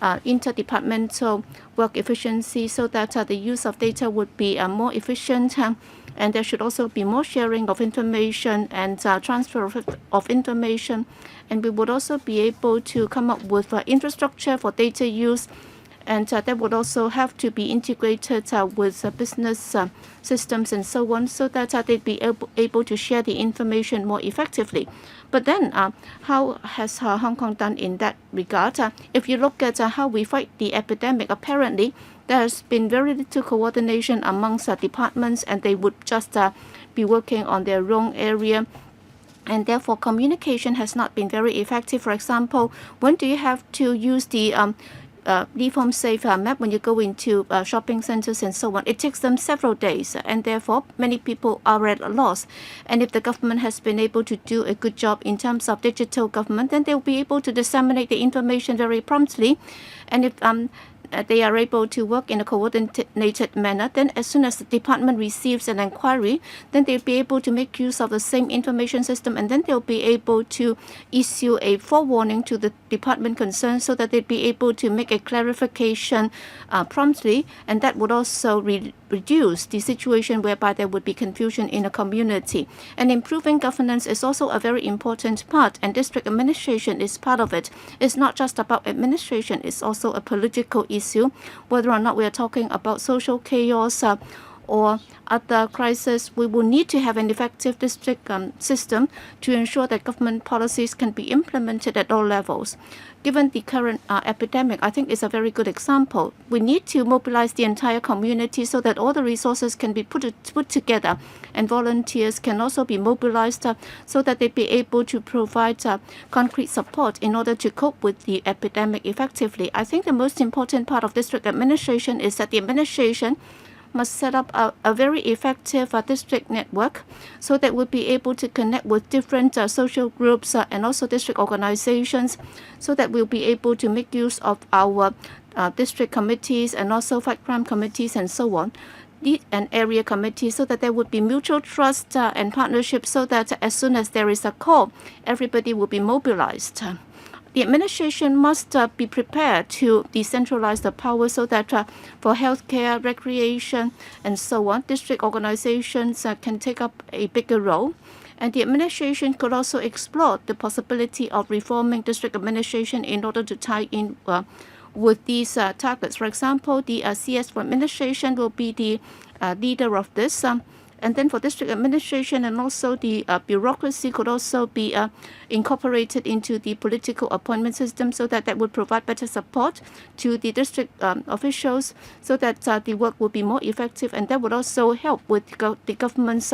interdepartmental work efficiency, so that the use of data would be more efficient, and there should also be more sharing of information and transfer of information. And we would also be able to come up with infrastructure for data use, and that would also have to be integrated with business systems and so on, so that they'd be able to share the information more effectively. But then, how has Hong Kong done in that regard? If you look at how we fight the epidemic, apparently there has been very little coordination amongst departments, and they would just be working on their own area. and therefore communication has not been very effective. For example, when do you have to use the Leave Home Safe map when you go into shopping centers and so on? It takes them several days, and therefore many people are at a loss. And if the government has been able to do a good job in terms of digital government, then they'll be able to disseminate the information very promptly. And if they are able to work in a coordinated manner, then as soon as the department receives an inquiry, then they'll be able to make use of the same information system, and then they'll be able to issue a forewarning to the department concerned so that they'd be able to make a clarification promptly, and that would also reduce the situation whereby there would be confusion in a community. And improving governance is also a very important part, and district administration is part of it. It's not just about administration, it's also a political issue, whether or not we are talking about social chaos or other crises. We will need to have an effective district system to ensure that government policies can be implemented at all levels. Given the current epidemic, I think it's a very good example. We need to mobilize the entire community so that all the resources can be put together, and volunteers can also be mobilized so that they be able to provide concrete support in order to cope with the epidemic effectively. I think the most important part of district administration is that the administration must set up a very effective district network so that we'll be able to connect with different social groups and also district organizations, so that we'll be able to make use of our district committees and also fight crime committees and so on, and area committees, so that there would be mutual trust and partnership, so that as soon as there is a call, everybody will be mobilized. The administration must be prepared to decentralize the power so that for healthcare, recreation, and so on, district organizations can take up a bigger role. And the administration could also explore the possibility of reforming district administration in order to tie in with these targets. For example, the CS for administration will be the leader of this. And then for district administration and also the bureaucracy could also be incorporated into the political appointment system, so that that would provide better support to the district officials, so that the work will be more effective, and that would also help with the government's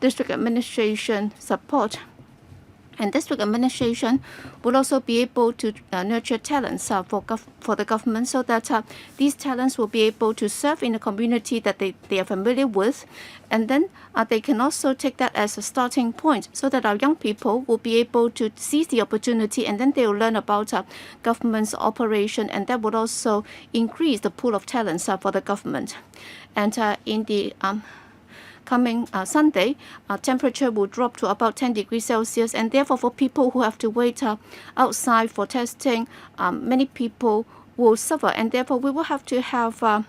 district administration support. And district administration will also be able to nurture talents for the government, so that these talents will be able to serve in a community that they are familiar with. And then they can also take that as a starting point, so that our young people will be able to seize the opportunity, and then they will learn about government's operation, and that would also increase the pool of talents for the government. And in the coming Sunday, temperature will drop to about 10 degrees Celsius, and therefore for people who have to wait outside for testing, many people will suffer, and therefore we will have to have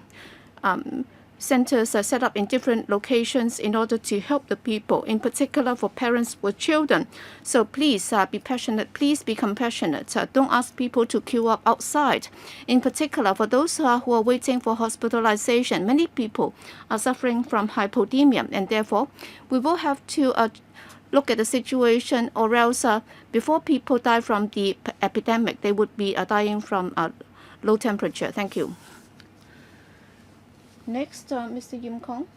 centers set up in different locations in order to help the people, in particular for parents with children. So please be passionate, please be compassionate. Don't ask people to queue up outside. In particular, for those who are waiting for hospitalization, many people are suffering from hypodemia, and therefore we will have to look at the situation, or else before people die from the epidemic, they would be dying from low temperature. Thank you. Next, Mr. Yim Kong.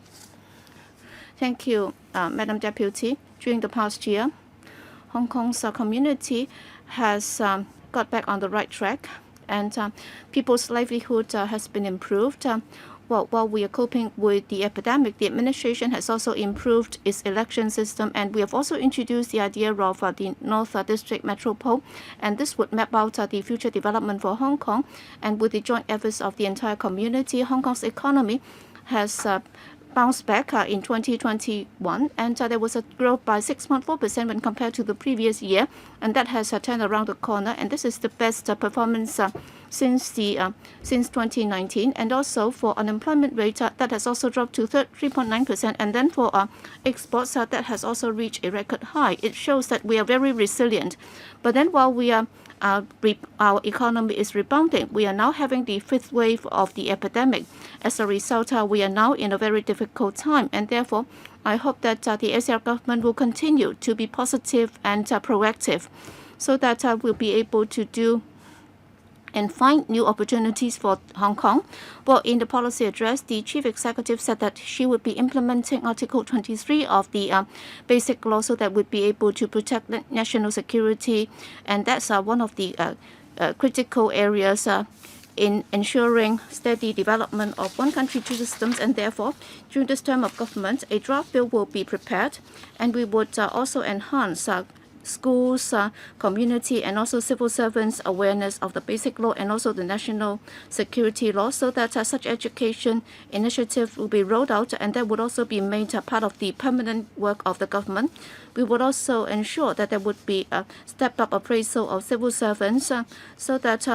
Thank you, Madam Deputy. During the past year, Hong Kong's community has got back on the right track, and people's livelihood has been improved. While we are coping with the epidemic, the administration has also improved its election system, and we have also introduced the idea of the North District Metropole, and this would map out the future development for Hong Kong. And with the joint efforts of the entire community, Hong Kong's economy has bounced back in 2021, and there was a growth by 6.4% when compared to the previous year, and that has turned around the corner, and this is the best performance since 2019. And also for unemployment rate, that has also dropped to 3.9%, and then for exports, that has also reached a record high. It shows that we are very resilient. But then while we are our economy is rebounding, we are now having the fifth wave of the epidemic. As a result, we are now in a very difficult time, and therefore I hope that the ASEAN government will continue to be positive and proactive, so that we'll be able to do and find new opportunities for Hong Kong. Well, in the policy address, the chief executive said that she would be implementing Article 23 of the Basic Law so that would be able to protect national security, and that's one of the critical areas in ensuring steady development of one country, two systems, and therefore, during this term of government, a draft bill will be prepared, and we would also enhance schools, community, and also civil servants' awareness of the Basic Law and also the national security law, so that such education initiative will be rolled out, and that would also be made part of the permanent work of the government. We would also ensure that there would be a stepped-up appraisal of civil servants, so that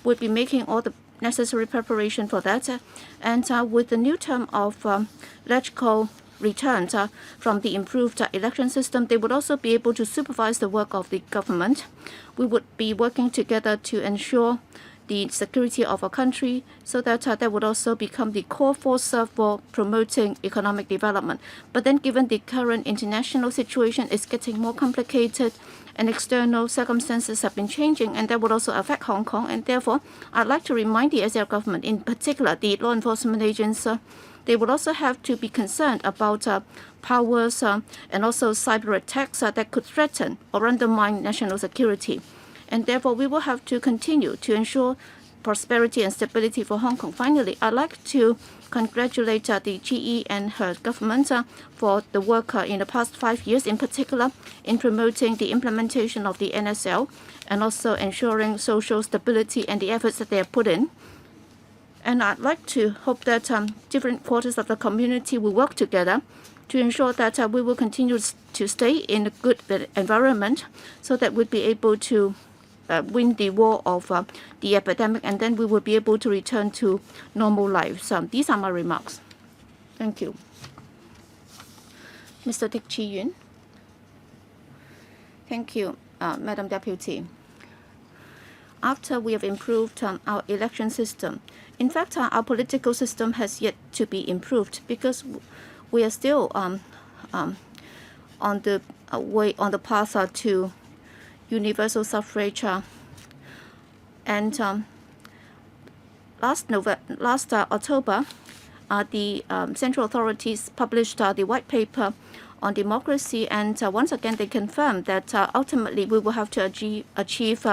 would be making all the necessary preparation for that. And with the new term of electoral returns from the improved election system, they would also be able to supervise the work of the government. We would be working together to ensure the security of our country, so that that would also become the core force for promoting economic development. But then, given the current international situation is getting more complicated and external circumstances have been changing, and that would also affect Hong Kong, and therefore I'd like to remind the SAR government, in particular the law enforcement agents, they would also have to be concerned about powers and also cyber attacks that could threaten or undermine national security. And therefore, we will have to continue to ensure prosperity and stability for Hong Kong. Finally, I'd like to congratulate the GE and her government for the work in the past 5 years, in particular in promoting the implementation of the NSL and also ensuring social stability and the efforts that they have put in. And I'd like to hope that different quarters of the community will work together to ensure that we will continue to stay in a good environment, so that we'll be able to win the war of the epidemic, and then we will be able to return to normal life. So these are my remarks. Thank you. Mr. Dick Chi Yuen. Thank you, Madam Deputy. After we have improved our election system, in fact, our political system has yet to be improved, because we are still on the path to universal suffrage. And last October, the central authorities published the white paper on democracy, and once again they confirmed that ultimately we will have to achieve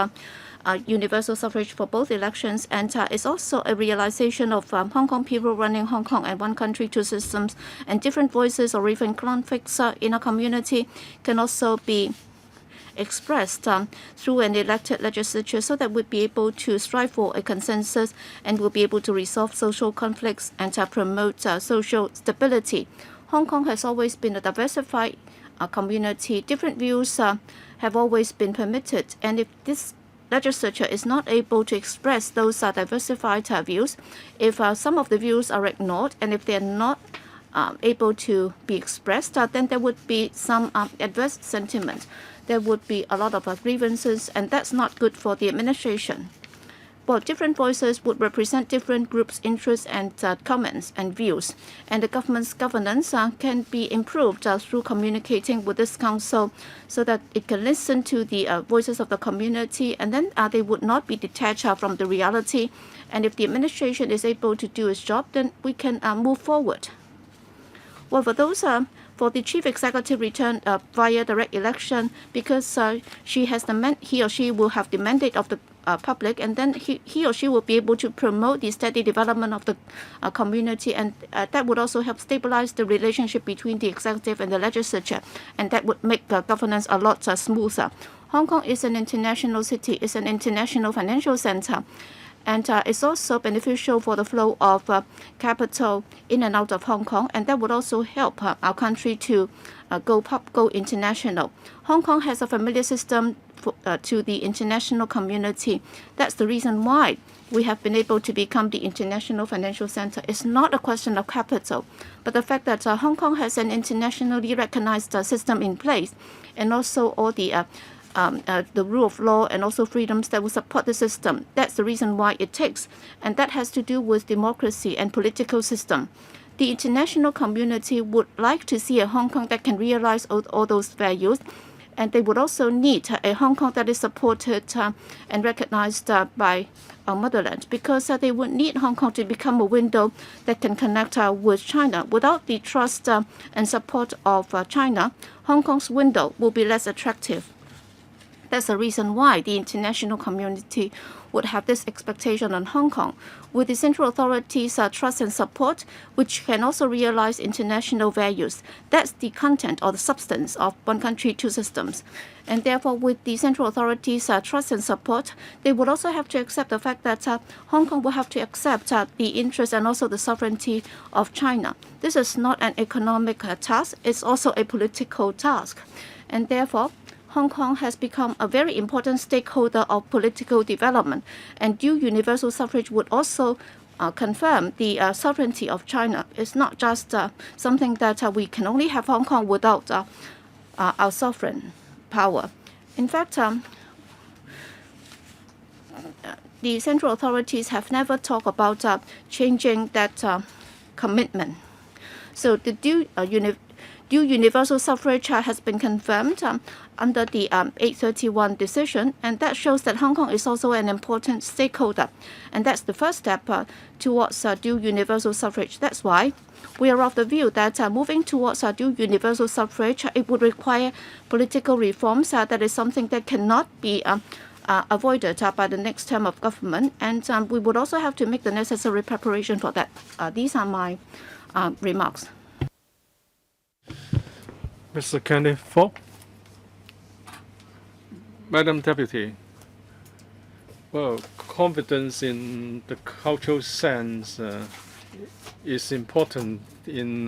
universal suffrage for both elections, and it's also a realization of Hong Kong people running Hong Kong and one country, two systems, and different voices or even conflicts in a community can also be expressed through an elected legislature, so that we'll be able to strive for a consensus and we'll be able to resolve social conflicts and promote social stability. Hong Kong has always been a diversified community. Different views have always been permitted, and if this legislature is not able to express those diversified views, if some of the views are ignored, and if they are not able to be expressed, then there would be some adverse sentiment. There would be a lot of grievances, and that's not good for the administration. Well, different voices would represent different groups' interests and comments and views, and the government's governance can be improved through communicating with this council, so that it can listen to the voices of the community, and then they would not be detached from the reality. And if the administration is able to do its job, then we can move forward. Well, for those for the chief executive return via direct election, because he or she will have the mandate of the public, and then he or she will be able to promote the steady development of the community, and that would also help stabilize the relationship between the executive and the legislature, and that would make governance a lot smoother. Hong Kong is an international city, it's an international financial center, and it's also beneficial for the flow of capital in and out of Hong Kong, and that would also help our country to go international. Hong Kong has a familiar system to the international community. That's the reason why we have been able to become the international financial center. It's not a question of capital, but the fact that Hong Kong has an internationally recognized system in place, and also all the rule of law and also freedoms that will support the system. That's the reason why it takes, and that has to do with democracy and political system. The international community would like to see a Hong Kong that can realize all those values, And they would also need a Hong Kong that is supported and recognized by our motherland, because they would need Hong Kong to become a window that can connect with China. Without the trust and support of China, Hong Kong's window will be less attractive. That's the reason why the international community would have this expectation on Hong Kong. With the central authorities' trust and support, which can also realize international values. That's the content or the substance of one country, two systems. And therefore, with the central authorities' trust and support, they would also have to accept the fact that Hong Kong will have to accept the interest and also the sovereignty of China. This is not an economic task, it's also a political task. And therefore, Hong Kong has become a very important stakeholder of political development, and due universal suffrage would also confirm the sovereignty of China. It's not just something that we can only have Hong Kong without our sovereign power. In fact, the central authorities have never talked about changing that commitment. So the due universal suffrage has been confirmed under the 831 decision, and that shows that Hong Kong is also an important stakeholder. And that's the first step towards due universal suffrage. That's why we are of the view that moving towards due universal suffrage, it would require political reforms. That is something that cannot be avoided by the next term of government, and we would also have to make the necessary preparation for that. These are my remarks. Mr. Kenneth Ford. Madam Deputy, well, confidence in the cultural sense is important in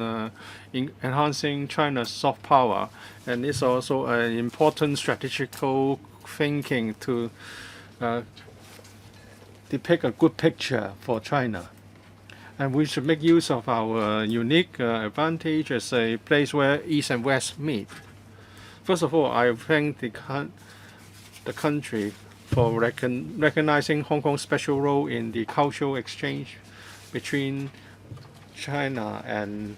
enhancing China's soft power, and it's also an important strategical thinking to depict a good picture for China. And we should make use of our unique advantage as a place where East and West meet. First of all, I thank the country for recognizing Hong Kong's special role in the cultural exchange between China and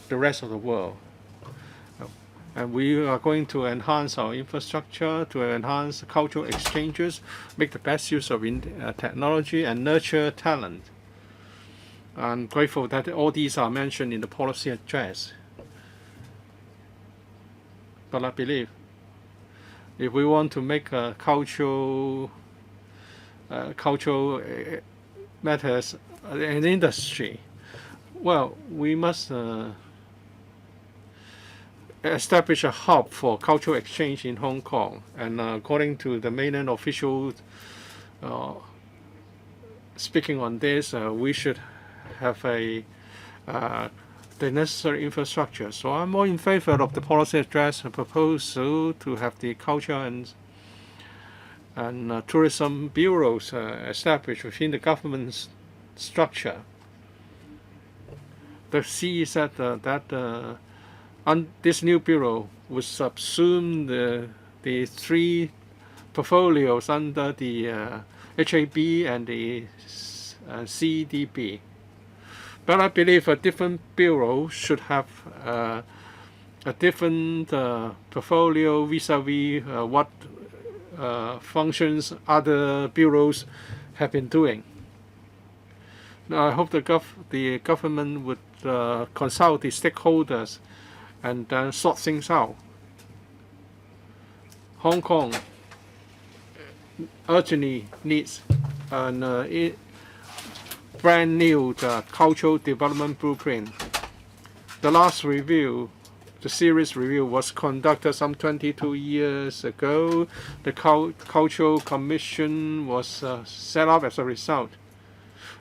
the rest of the world. And we are going to enhance our infrastructure to enhance cultural exchanges, make the best use of technology, and nurture talent. I'm grateful that all these are mentioned in the policy address. But I believe if we want to make cultural matters an industry, well, we must establish a hub for cultural exchange in Hong Kong. And according to the mainland officials speaking on this, we should have the necessary infrastructure. So I'm more in favor of the policy address proposal to have the culture and tourism bureaus established within the government's structure. The C said that this new bureau would subsume the three portfolios under the HAB and the CDB. But I believe a different bureau should have a different portfolio vis-a-vis what functions other bureaus have been doing. Now, I hope the government would consult the stakeholders and sort things out. Hong Kong urgently needs an brand new cultural development blueprint. The last review, the series review, was conducted some 22 years ago. The Cultural Commission was set up as a result.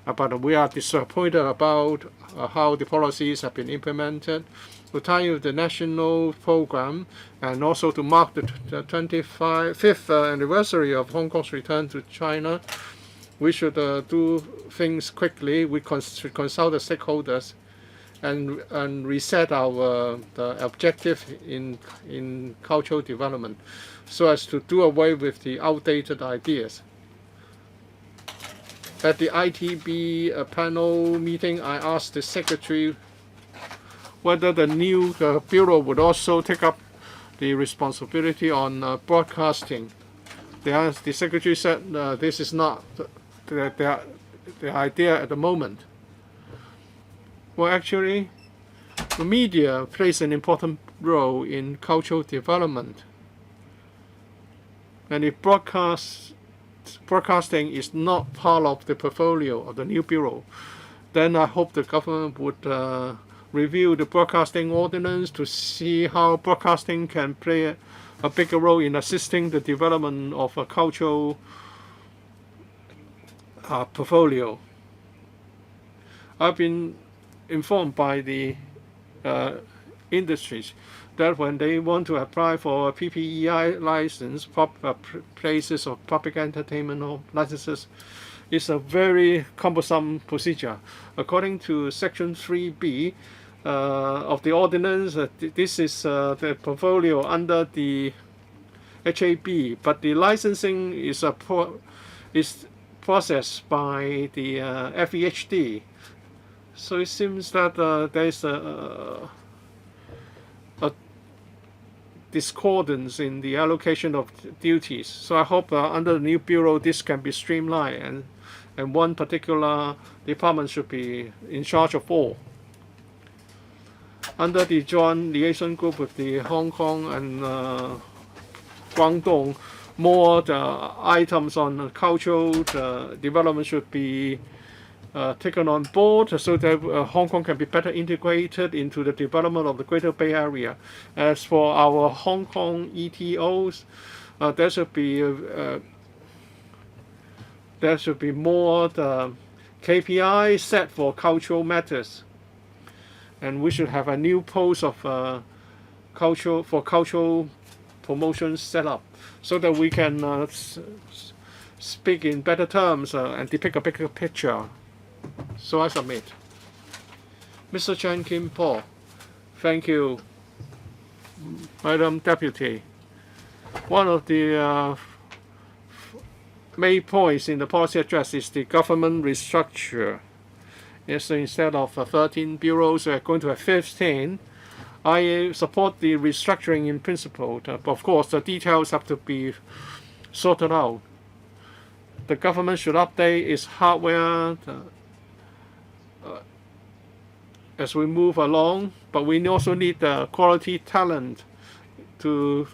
But we are disappointed about how the policies have been implemented. To tie with the national program and also to mark the 25th anniversary of Hong Kong's return to China, we should do things quickly. We should consult the stakeholders and reset our the objective in cultural development so as to do away with the outdated ideas. At the ITB panel meeting, I asked the secretary whether the new bureau would also take up the responsibility on broadcasting. The Secretary said this is not the idea at the moment. Well, actually, the media plays an important role in cultural development. And if broadcasting is not part of the portfolio of the new bureau, then I hope the government would review the broadcasting ordinance to see how broadcasting can play a bigger role in assisting the development of a cultural portfolio. I've been informed by the industries that when they want to apply for a PPEI license, places of public entertainment or licenses, it's a very cumbersome procedure. According to Section 3B of the ordinance, this is the portfolio under the HAB, but the licensing is processed by the FEHD. So it seems that there is a discordance in the allocation of duties. So I hope under the new bureau this can be streamlined, and one particular department should be in charge of all. Under the joint liaison group with the Hong Kong and Guangdong, more items on cultural development should be taken on board so that Hong Kong can be better integrated into the development of the Greater Bay Area. As for our Hong Kong ETOs, there should be more KPI set for cultural matters, and we should have a new post of cultural promotion set up so that we can speak in better terms and depict a bigger picture. So I submit. Mr. Chan Kim Paul, thank you, Madam Deputy. One of the main points in the policy address is the government restructure. So instead of 13 bureaus, we're going to have 15. I support the restructuring in principle, but of course the details have to be sorted out. The government should update its hardware as we move along, but we also need the quality talent to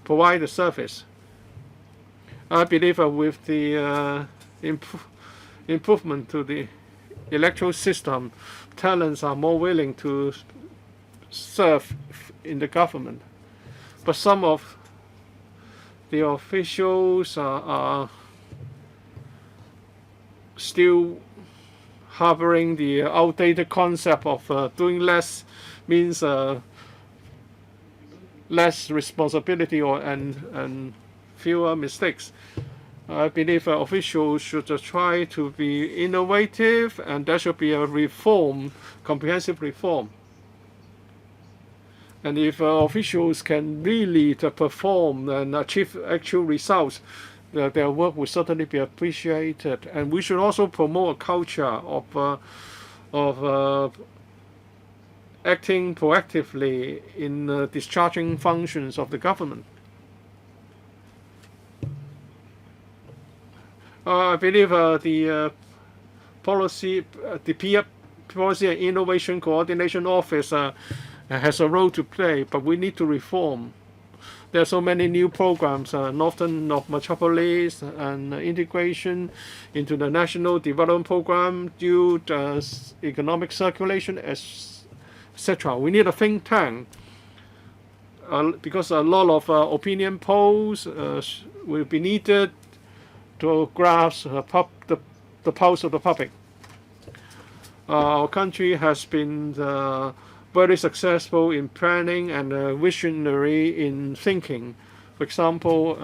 provide the service. I believe with the improvement to the electoral system, talents are more willing to serve in the government. But some of the officials are still harboring the outdated concept of doing less means less responsibility and fewer mistakes. I believe officials should try to be innovative, and there should be a reform, comprehensive reform. And if officials can really perform and achieve actual results, their work will certainly be appreciated. And we should also promote a culture of acting proactively in discharging functions of the government. I believe the Policy and Innovation Coordination Office has a role to play, but we need to reform. There are so many new programs, Northern Metropolis and integration into the National Development Program, due economic circulation, etc. We need a think tank because a lot of opinion polls will be needed to grasp the pulse of the public. Our country has been very successful in planning and visionary in thinking. For example,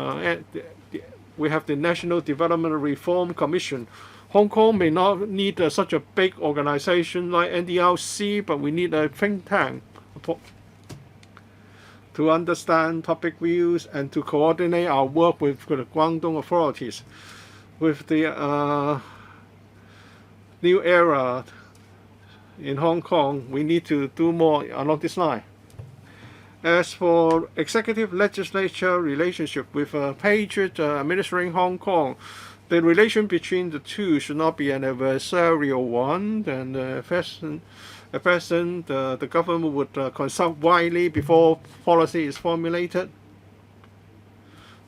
we have the National Development Reform Commission. Hong Kong may not need such a big organization like NDRC, but we need a think tank to understand public views and to coordinate our work with the Guangdong authorities. With the new era in Hong Kong, we need to do more along this line. As for Executive-Legislature Relationship with Patriot administering Hong Kong, the relation between the two should not be an adversarial one, and at present the government would consult widely before policy is formulated.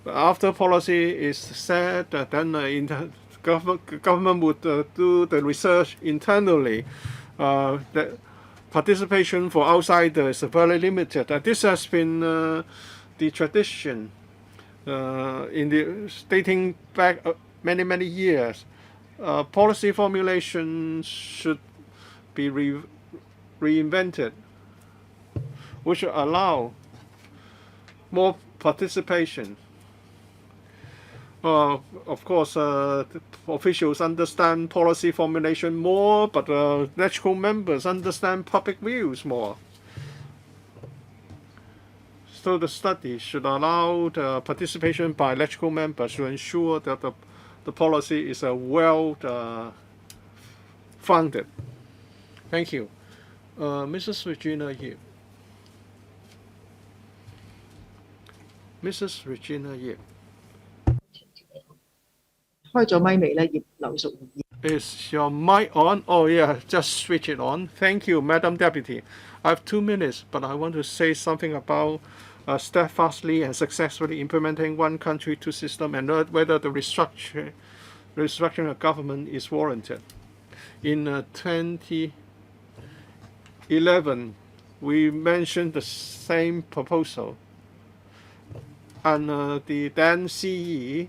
After policy is set, then government would do the research internally. The participation for outsiders is very limited. This has been the tradition dating back many years. Policy formulation should be reinvented, which should allow more participation. Of course, officials understand policy formulation more, but LegCo members understand public views more. So the study should allow the participation by LegCo members to ensure that the policy is well funded. Thank you. Mrs. Regina Yip. Mrs. Regina Yip. 開咗咪未咧？葉劉淑儀。Is your mic on? Oh yeah, just switch it on. Thank you, Madam Deputy. I have 2 minutes, but I want to say something about steadfastly and successfully implementing one country, two systems, and whether the restructuring of government is warranted. In 2011, we mentioned the same proposal, and the then CE,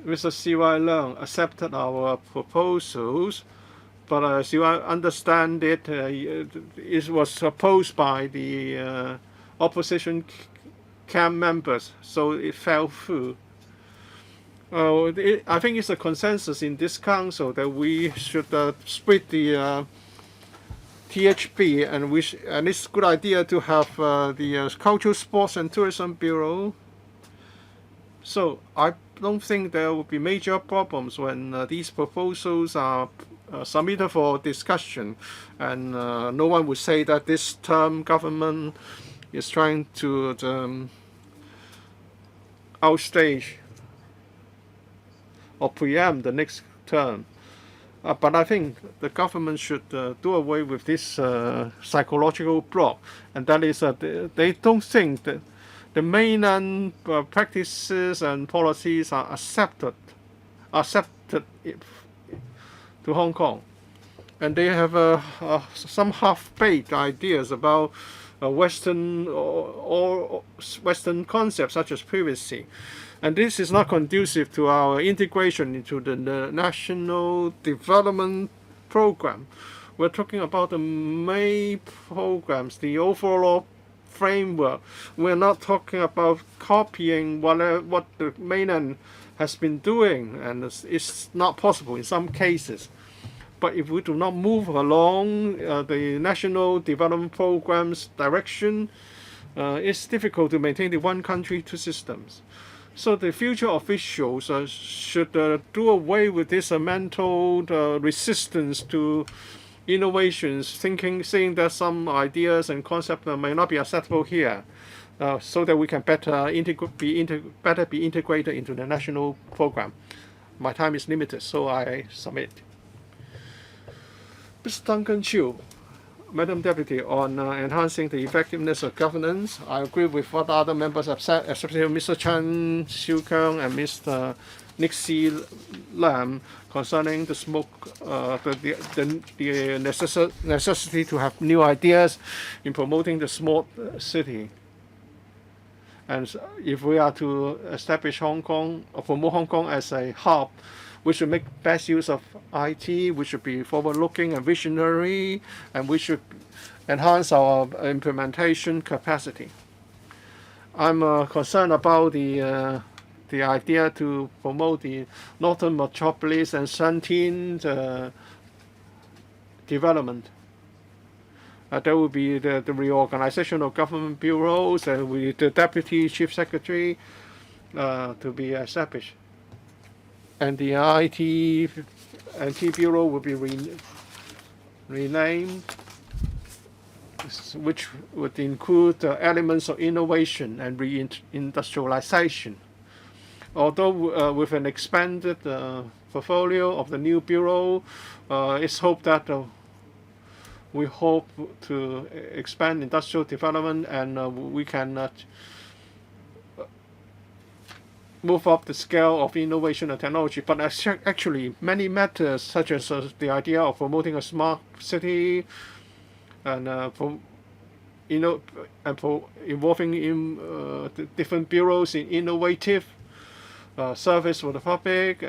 Mr. C.Y. Leung, accepted our proposals, but as you understand it, it was opposed by the opposition camp members, so it fell through. I think it's a consensus in this council that we should split the THB, and it's a good idea to have the Cultural, Sports and Tourism Bureau. So I don't think there will be major problems when these proposals are submitted for discussion, and no one would say that this term government is trying to outstage or preempt the next term. But I think the government should do away with this psychological block, and that is that they don't think that the mainland practices and policies are accepted to Hong Kong, and they have some half-baked ideas about Western or Western concepts such as privacy, and this is not conducive to our integration into the national development program. We're talking about the main programs, the overall framework. We're not talking about copying what the mainland has been doing, and it's not possible in some cases. But if we do not move along the national development program's direction, it's difficult to maintain the one country, two systems. So the future officials should do away with this mental resistance to innovations, saying that some ideas and concepts may not be acceptable here, so that we can better be integrated into the national program. My time is limited, so I submit. Mr. Duncan Chiu, Madam Deputy, on enhancing the effectiveness of governance, I agree with what other members have said, especially Mr. Chan Siu Keung and Mr. Nick C. Lam, concerning the necessity to have new ideas in promoting the smart city. And if we are to establish Hong Kong or promote Hong Kong as a hub, we should make best use of IT, we should be forward-looking and visionary, and we should enhance our implementation capacity. I'm concerned about the idea to promote the Northern Metropolis and Shantin development. There will be the reorganization of government bureaus and with the Deputy Chief Secretary to be established. And the IT Bureau will be renamed. which would include elements of innovation and reindustrialization. Although with an expanded portfolio of the new bureau, it's hoped that we hope to expand industrial development, and we can move up the scale of innovation and technology. But actually, many matters such as the idea of promoting a smart city and involving in different bureaus in innovative service for the public,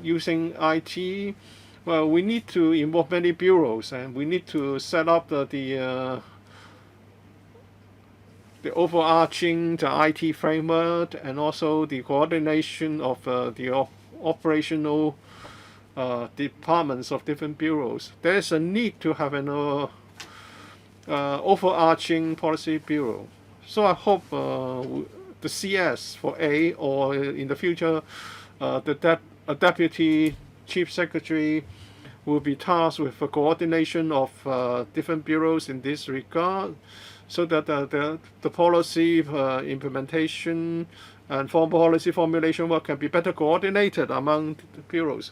using IT. Well, we need to involve many bureaus, and we need to set up the overarching IT framework, and also the coordination of the operational departments of different bureaus. There is a need to have an overarching policy bureau. So I hope the CS for A, or in the future a deputy chief secretary, will be tasked with the coordination of different bureaus in this regard, so that the policy implementation and foreign policy formulation work can be better coordinated among the bureaus.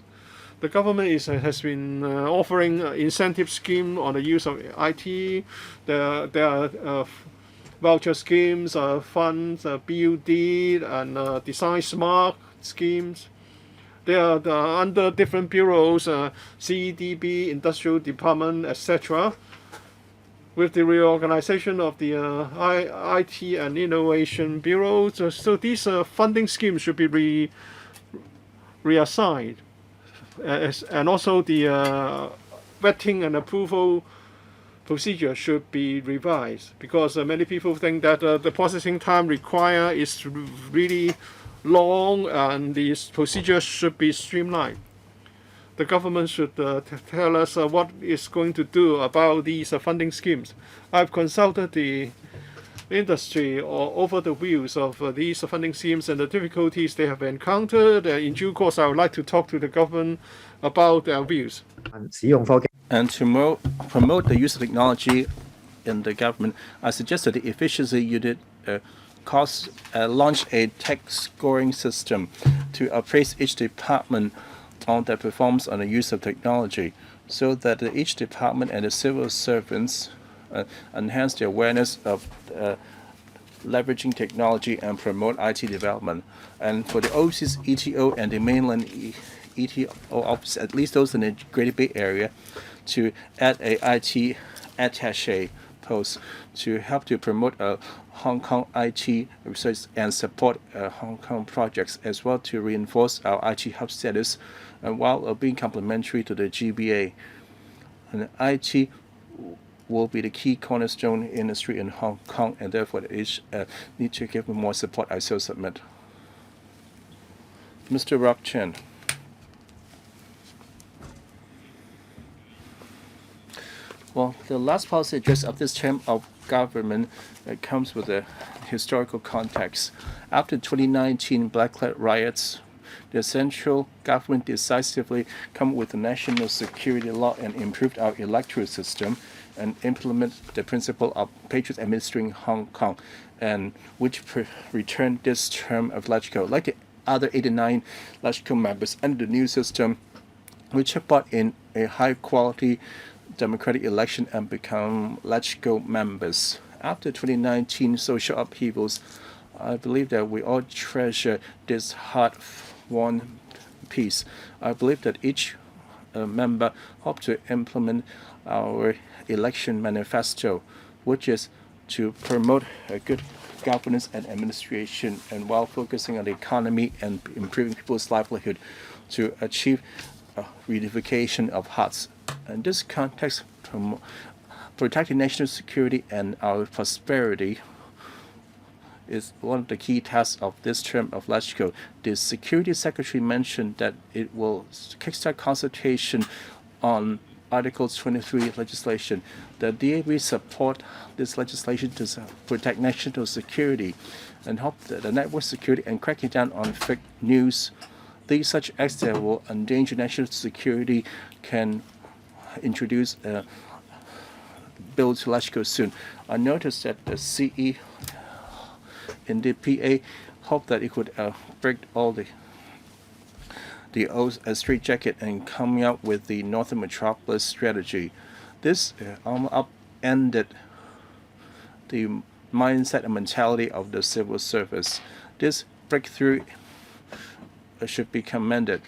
The government has been offering incentive scheme on the use of IT. There are voucher schemes, funds, BUD, and Design Smart schemes. They are under different bureaus, CEDB, Industrial Department, etc. With the reorganization of the IT and Innovation bureaus, so these funding schemes should be reassigned, and also the vetting and approval procedure should be revised, because many people think that the processing time required is really long, and these procedures should be streamlined. The government should tell us what it's going to do about these funding schemes. I've consulted the industry over the views of these funding schemes and the difficulties they have encountered. In due course, I would like to talk to the government about their views. And to promote the use of technology in the government, I suggested the efficiency unit launch a tech scoring system to appraise each department on their performance on the use of technology, so that each department and the civil servants enhance their awareness of leveraging technology and promote IT development. And for the overseas ETO and the mainland ETO office, at least those in the Greater Bay Area, to add a IT attaché post to help to promote Hong Kong IT research and support Hong Kong projects, as well to reinforce our IT hub status, while being complementary to the GBA. And IT will be the key cornerstone industry in Hong Kong, and therefore it need to give more support, I so submit. Mr. Rock Chen. Well, the last policy address of this term of government comes with a historical context. After 2019 Blacklight riots, the central government decisively come with a national security law and improved our electoral system and implement the principle of patriots administering Hong Kong, and which returned this term of LegCo, like the other 89 LegCo members under the new system, which have brought in a high-quality democratic election and become LegCo members. After 2019 social upheavals, I believe that we all treasure this hard-won peace. I believe that each member hope to implement our election manifesto, which is to promote a good governance and administration, and while focusing on the economy and improving people's livelihood, to achieve reunification of hearts. In this context, protecting national security and our prosperity is one of the key tasks of this term of LegCo. The Security Secretary mentioned that it will kickstart consultation on Article 23 legislation. The DAB support this legislation to protect national security and help the network security and cracking down on fake news. These such acts that will endanger national security can introduce bill to legislate soon. I noticed that the CE in the PA hoped that it could break all the old straitjacket and coming up with the Northern Metropolis strategy. This upended the mindset and mentality of the civil service. This breakthrough should be commended.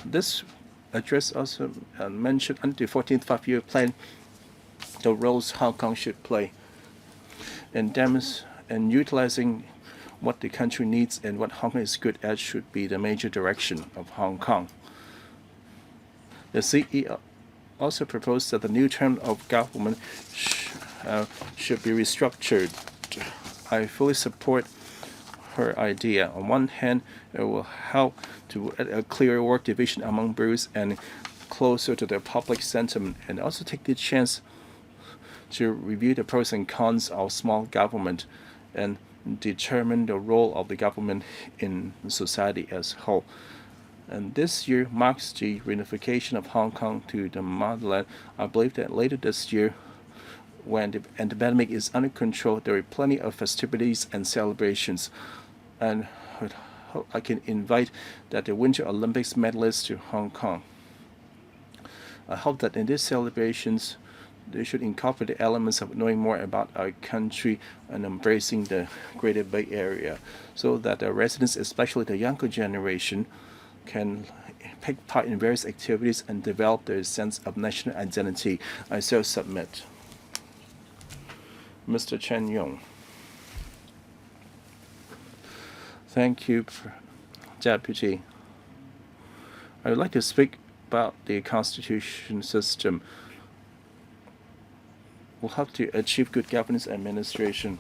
This address also mentioned under the 14th Five-Year Plan the roles Hong Kong should play in utilizing what the country needs and what Hong Kong is good at should be the major direction of Hong Kong. The CE also proposed that the new term of government should be restructured. I fully support her idea. On one hand, it will help to add a clearer work division among bureaus and closer to the public sentiment, and also take the chance to review the pros and cons of small government and determine the role of the government in society as a whole. And this year marks the reunification of Hong Kong to the motherland. I believe that later this year, when the pandemic is under control, there are plenty of festivities and celebrations. And I can invite that the Winter Olympics medalists to Hong Kong. I hope that in these celebrations, they should incorporate the elements of knowing more about our country and embracing the Greater Bay Area, so that the residents, especially the younger generation, can take part in various activities and develop their sense of national identity. I so submit. Mr. Chen Yong. Thank you, Deputy. I would like to speak about the constitution system. Will help to achieve good governance and administration.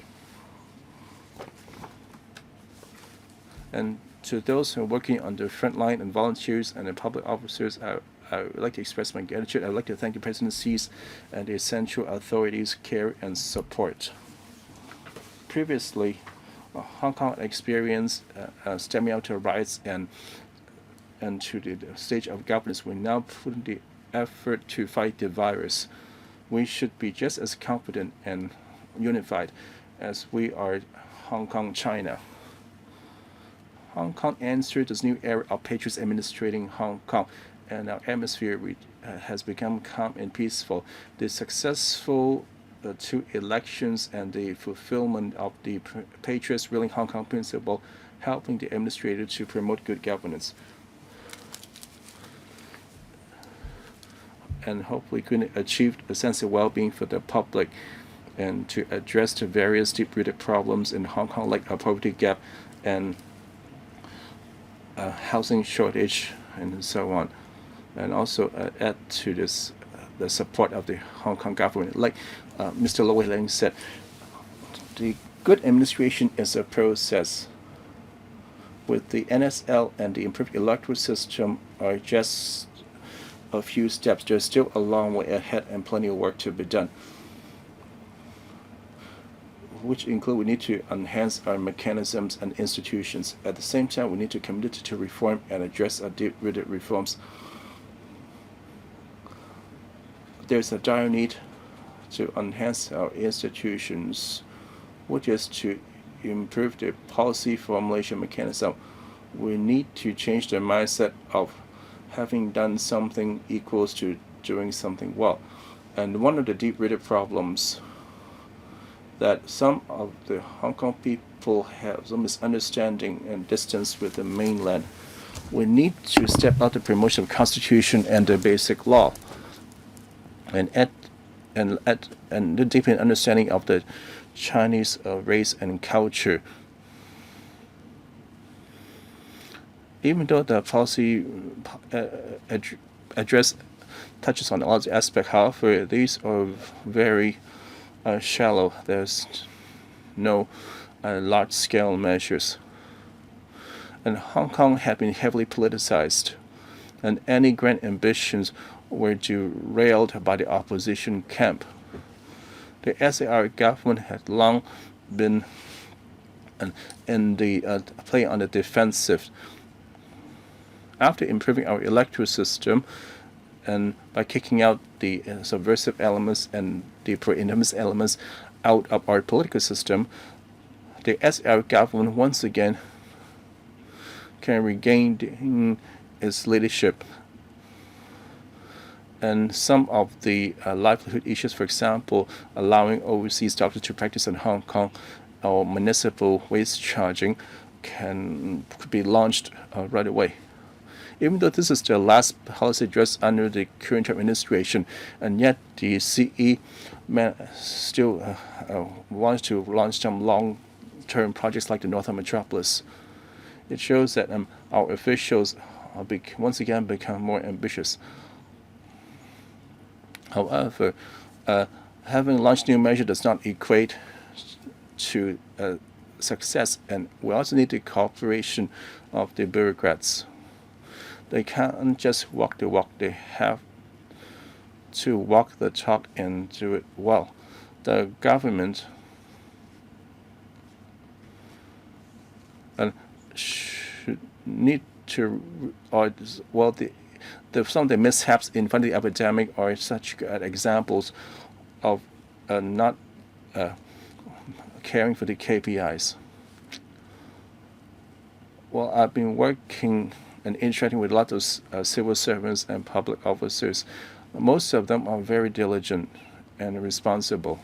And to those who are working on the front line and volunteers and the public officers, I would like to express my gratitude. I would like to thank the presidencies and the essential authorities' care and support. Previously, Hong Kong experienced stemming out to riots and to the stage of governance. We now put in the effort to fight the virus. We should be just as confident and unified as we are Hong Kong, China. Hong Kong entered this new era of patriots administrating Hong Kong, and our atmosphere has become calm and peaceful. The successful two elections and the fulfillment of the patriots ruling Hong Kong principle, helping the administrator to promote good governance. And hopefully could achieve a sense of well-being for the public and to address the various deep-rooted problems in Hong Kong, like a poverty gap and housing shortage and so on. And also add to this the support of the Hong Kong government. Like Mr. Lo Wei-Ling said, the good administration is a process. With the NSL and the improved electoral system are just a few steps. There's still a long way ahead and plenty of work to be done, which include we need to enhance our mechanisms and institutions. At the same time, we need to commit to reform and address our deep-rooted reforms. There's a dire need to enhance our institutions, which is to improve the policy formulation mechanism. We need to change the mindset of having done something equals to doing something well. And one of the deep-rooted problems that some of the Hong Kong people have some misunderstanding and distance with the mainland. We need to step out the promotion of Constitution and the basic law, and the deeper understanding of the Chinese race and culture. Even though the policy address touches on all the aspects, however, these are very shallow. There's no large-scale measures. And Hong Kong had been heavily politicized, and any grand ambitions were derailed by the opposition camp. The SAR government had long been in the play on the defensive. After improving our electoral system and by kicking out the subversive elements and the pro-independence elements out of our political system, the SL government once again can regain its leadership. And some of the livelihood issues, for example, allowing overseas doctors to practice in Hong Kong or municipal waste charging, can be launched right away. Even though this is the last policy address under the current administration, and yet the CE still wants to launch some long-term projects like the Northern Metropolis. It shows that our officials are once again become more ambitious. However, having launched new measure does not equate to success, and we also need the cooperation of the bureaucrats. They can't just walk the walk, they have to walk the talk and do it well. The government should need to, some of the mishaps in front of the epidemic are such examples of not caring for the KPIs. Well, I've been working and interacting with lots of civil servants and public officers. Most of them are very diligent and responsible.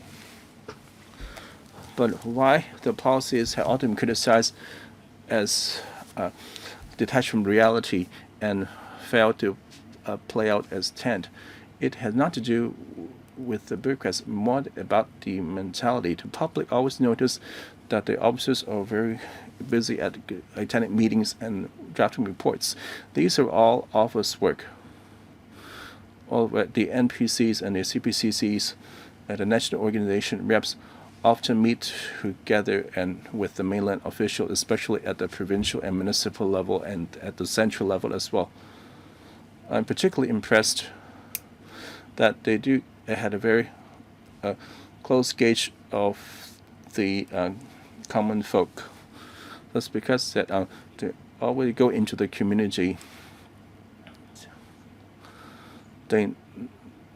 But why the policies have often been criticized as detached from reality and failed to play out as intent? It has not to do with the bureaucrats, more about the mentality. The public always notice that the officers are very busy at attending meetings and drafting reports. These are all office work. All the NPCs and the CPCCs at the national organization reps often meet together and with the mainland officials, especially at the provincial and municipal level and at the central level as well. I'm particularly impressed that they had a very close gauge of the common folk. That's because that they always go into the community. They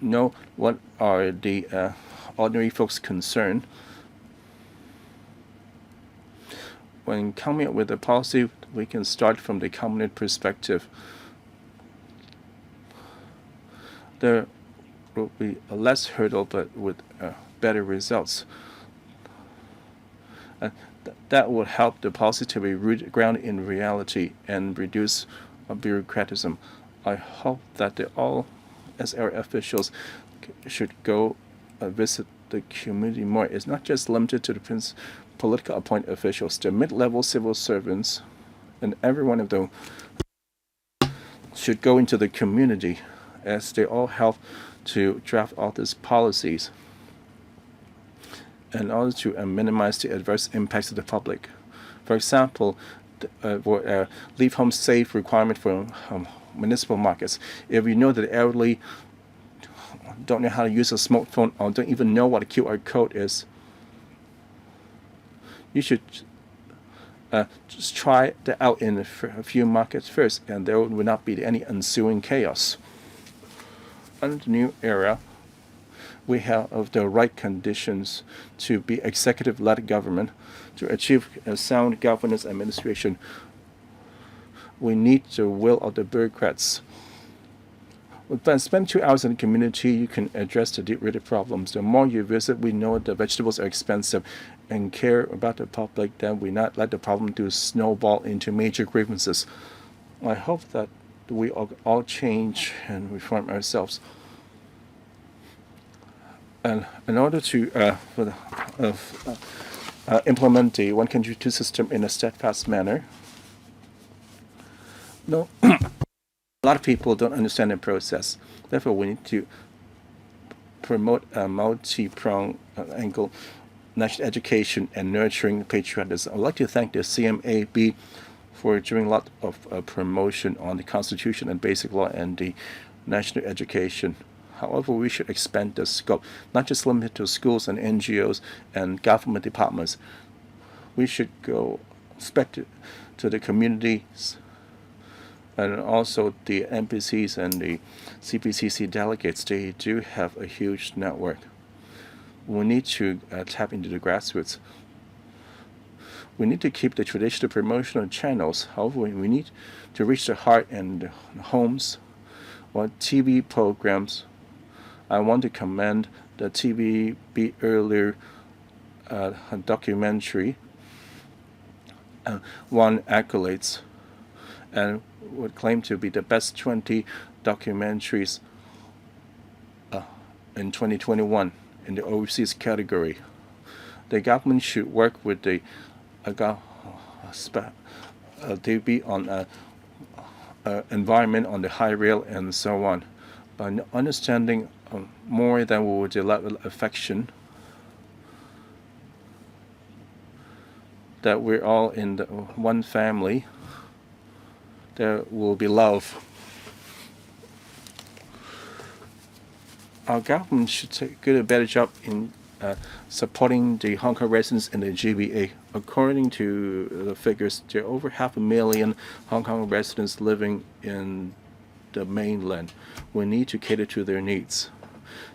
know what are the ordinary folks' concern. When coming up with a policy, we can start from the community perspective. There will be a less hurdle, but with better results. That would help the policy to be grounded in reality and reduce bureaucratism. I hope that all SR officials should go visit the community more. It's not just limited to the political appointed officials. The mid-level civil servants and every one of them should go into the community, as they all help to draft all these policies in order to minimize the adverse impacts of the public. For example, leave home safe requirement for municipal markets. If you know that the elderly don't know how to use a smartphone or don't even know what a QR code is, you should just try that out in a few markets first, and there will not be any ensuing chaos. Under the new era, we have the right conditions to be executive-led government. To achieve a sound governance administration, we need the will of the bureaucrats. But spend 2 hours in the community, you can address the deep-rooted problems. The more you visit, we know the vegetables are expensive, and care about the public, then we not let the problem to snowball into major grievances. I hope that we all change and reform ourselves. And in order to implement the one country, two system in a steadfast manner, a lot of people don't understand the process. Therefore, we need to promote a multi-pronged angle, national education and nurturing patriotism. I'd like to thank the CMAB for doing a lot of promotion on the Constitution and basic law and the national education. However, we should expand the scope, not just limit to schools and NGOs and government departments. We should go to the communities and also the NPCs and the CPCC delegates. They do have a huge network. we need to tap into the grassroots. We need to keep the traditional promotional channels. However, we need to reach the heart and the homes or TV programs. I want to commend the TV Be Earlier documentary, won accolades and would claim to be the best 20 documentaries in 2021 in the overseas category. The government should work with the TV on environment on the high rail and so on, by understanding more than we would develop affection, that we're all in the one family, there will be love. Our government should do a better job in supporting the Hong Kong residents in the GBA. According to the figures, there are over 500,000 Hong Kong residents living in the mainland. We need to cater to their needs.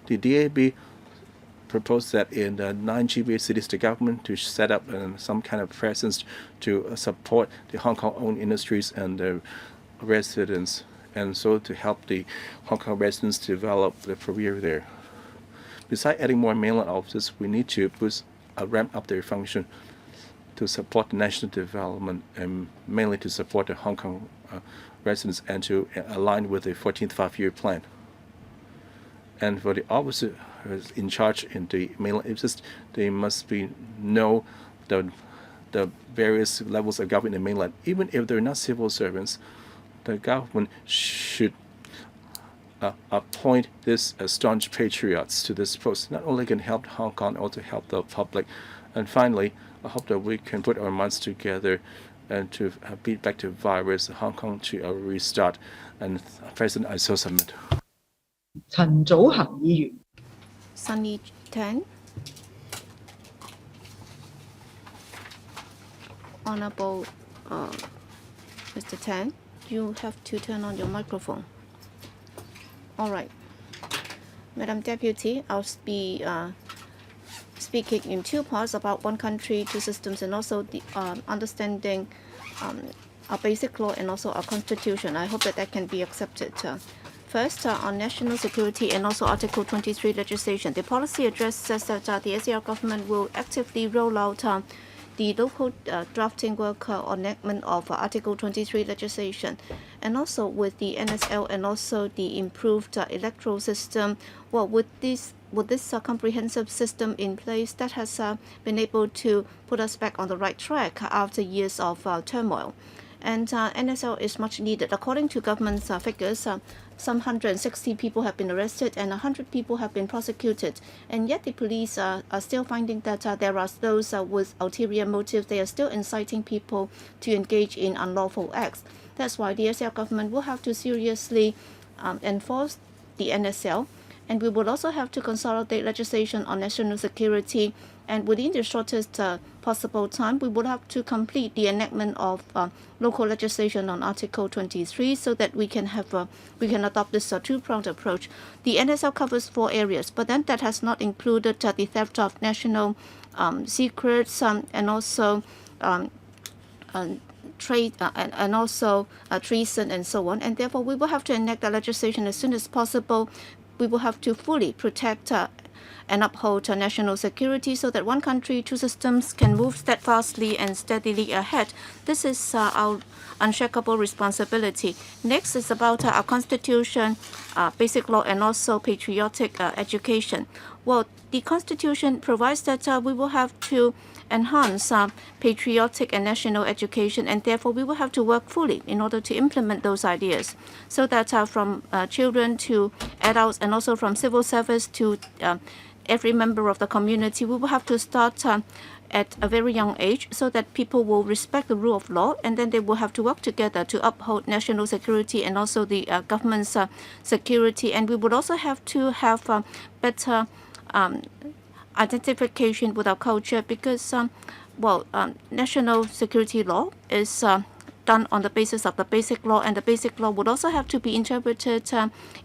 The DAB proposed that in the 9 GBA cities, the government to set up some kind of presence to support the Hong Kong-owned industries and the residents, and so to help the Hong Kong residents develop their career there. Besides adding more mainland offices, we need to ramp up their function to support the national development and mainly to support the Hong Kong residents and to align with the 14th Five-Year Plan. And for the officers in charge in the mainland offices, they must know the various levels of government in the mainland. Even if they're not civil servants, the government should appoint these staunch patriots to this post. Not only can help Hong Kong, also help the public. And finally, I hope that we can put our minds together and to beat back the virus, Hong Kong to restart. And President, I so submit. 陳祖恒議員。 Sunny Tan. Honorable Mr. Tan, you have to turn on your microphone. All right. Madam Deputy, I'll be speaking in two parts about one country, two systems, and also the understanding our basic law and also our constitution. I hope that can be accepted. First, on national security and also Article 23 legislation. The policy address says that the SAR government will actively roll out the local drafting work on enactment of Article 23 legislation, and also with the NSL and also the improved electoral system. Well, with this comprehensive system in place, that has been able to put us back on the right track after years of turmoil. And NSL is much needed. According to government figures, some 160 people have been arrested and 100 people have been prosecuted. And yet the police are still finding that there are those with ulterior motives. They are still inciting people to engage in unlawful acts. That's why the SL government will have to seriously enforce the NSL. And we will also have to consolidate legislation on national security. And within the shortest possible time, we would have to complete the enactment of local legislation on Article 23 so that we can adopt this two-pronged approach. The NSL covers 4 areas, but then that has not included the theft of national secrets and also trade and also treason and so on. And therefore, we will have to enact the legislation as soon as possible. We will have to fully protect and uphold national security so that one country, two systems can move steadfastly and steadily ahead. This is our unshakable responsibility. Next is about our constitution, basic law, and also patriotic education. Well, the constitution provides that we will have to enhance patriotic and national education, and therefore we will have to work fully in order to implement those ideas so that from children to adults and also from civil service to every member of the community, we will have to start at a very young age so that people will respect the rule of law, and then they will have to work together to uphold national security and also the government's security. And we would also have to have better identification with our culture because, national security law is done on the basis of the basic law, and the basic law would also have to be interpreted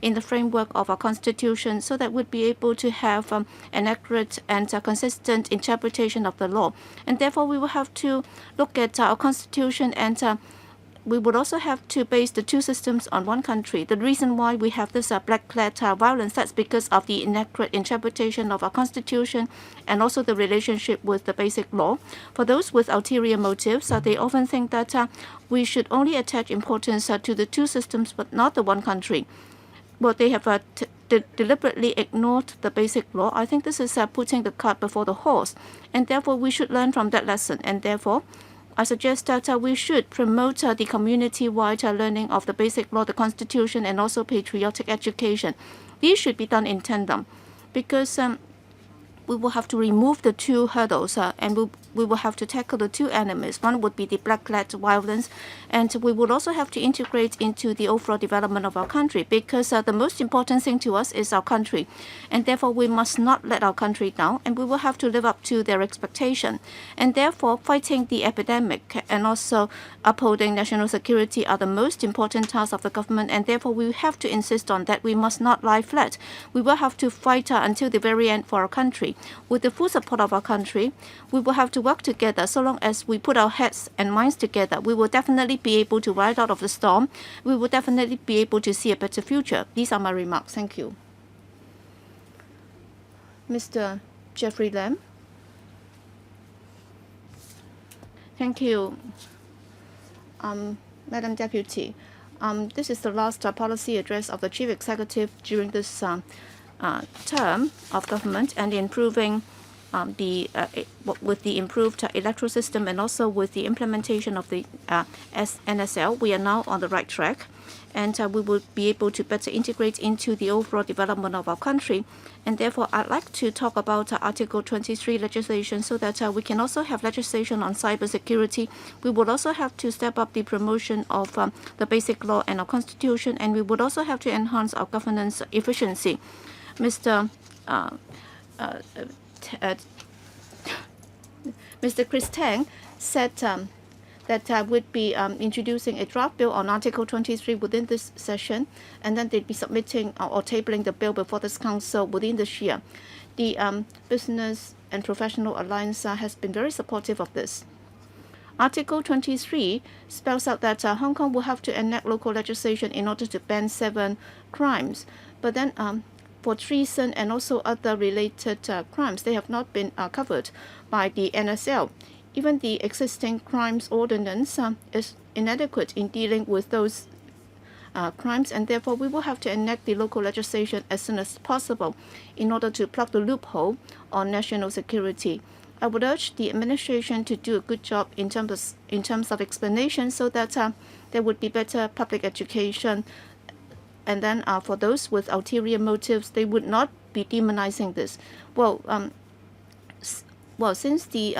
in the framework of our constitution, so that we'd be able to have an accurate and consistent interpretation of the law. And therefore, we will have to look at our constitution, and we would also have to base the two systems on one country. The reason why we have this black-clad violence, that's because of the inaccurate interpretation of our constitution and also the relationship with the basic law. For those with ulterior motives, they often think that we should only attach importance to the two systems but not the one country. Well, they have deliberately ignored the basic law. I think this is putting the cart before the horse, and therefore we should learn from that lesson. And therefore, I suggest that we should promote the community-wide learning of the basic law, the constitution, and also patriotic education. These should be done in tandem, because we will have to remove the two hurdles, and we will have to tackle the two enemies. One would be the black-clad violence, and we would also have to integrate into the overall development of our country, because the most important thing to us is our country, and therefore we must not let our country down, and we will have to live up to their expectation. And therefore, fighting the epidemic and also upholding national security are the most important tasks of the government, and therefore we have to insist on that. We must not lie flat. We will have to fight until the very end for our country. With the full support of our country, we will have to work together. So long as we put our heads and minds together, we will definitely be able to ride out of the storm. We will definitely be able to see a better future. These are my remarks. Thank you. Mr. Jeffrey Lam. Thank you, Madam Deputy. This is the last policy address of the Chief Executive during this term of government, and improving with the improved electoral system and also with the implementation of the NSL, we are now on the right track, and we will be able to better integrate into the overall development of our country. And therefore, I'd like to talk about Article 23 legislation, so that we can also have legislation on cybersecurity. We would also have to step up the promotion of the basic law and our constitution, and we would also have to enhance our governance efficiency. Mr. Chris Tang said that would be introducing a draft bill on Article 23 within this session, and then they'd be submitting or tabling the bill before this council within this year. The Business and Professional Alliance has been very supportive of this. Article 23 spells out that Hong Kong will have to enact local legislation in order to ban 7 crimes, but then for treason and also other related crimes, they have not been covered by the NSL. Even the existing crimes ordinance is inadequate in dealing with those crimes, and therefore we will have to enact the local legislation as soon as possible in order to plug the loophole on national security. I would urge the administration to do a good job in terms of explanation, so that there would be better public education. And then for those with ulterior motives, they would not be demonizing this. Well, since the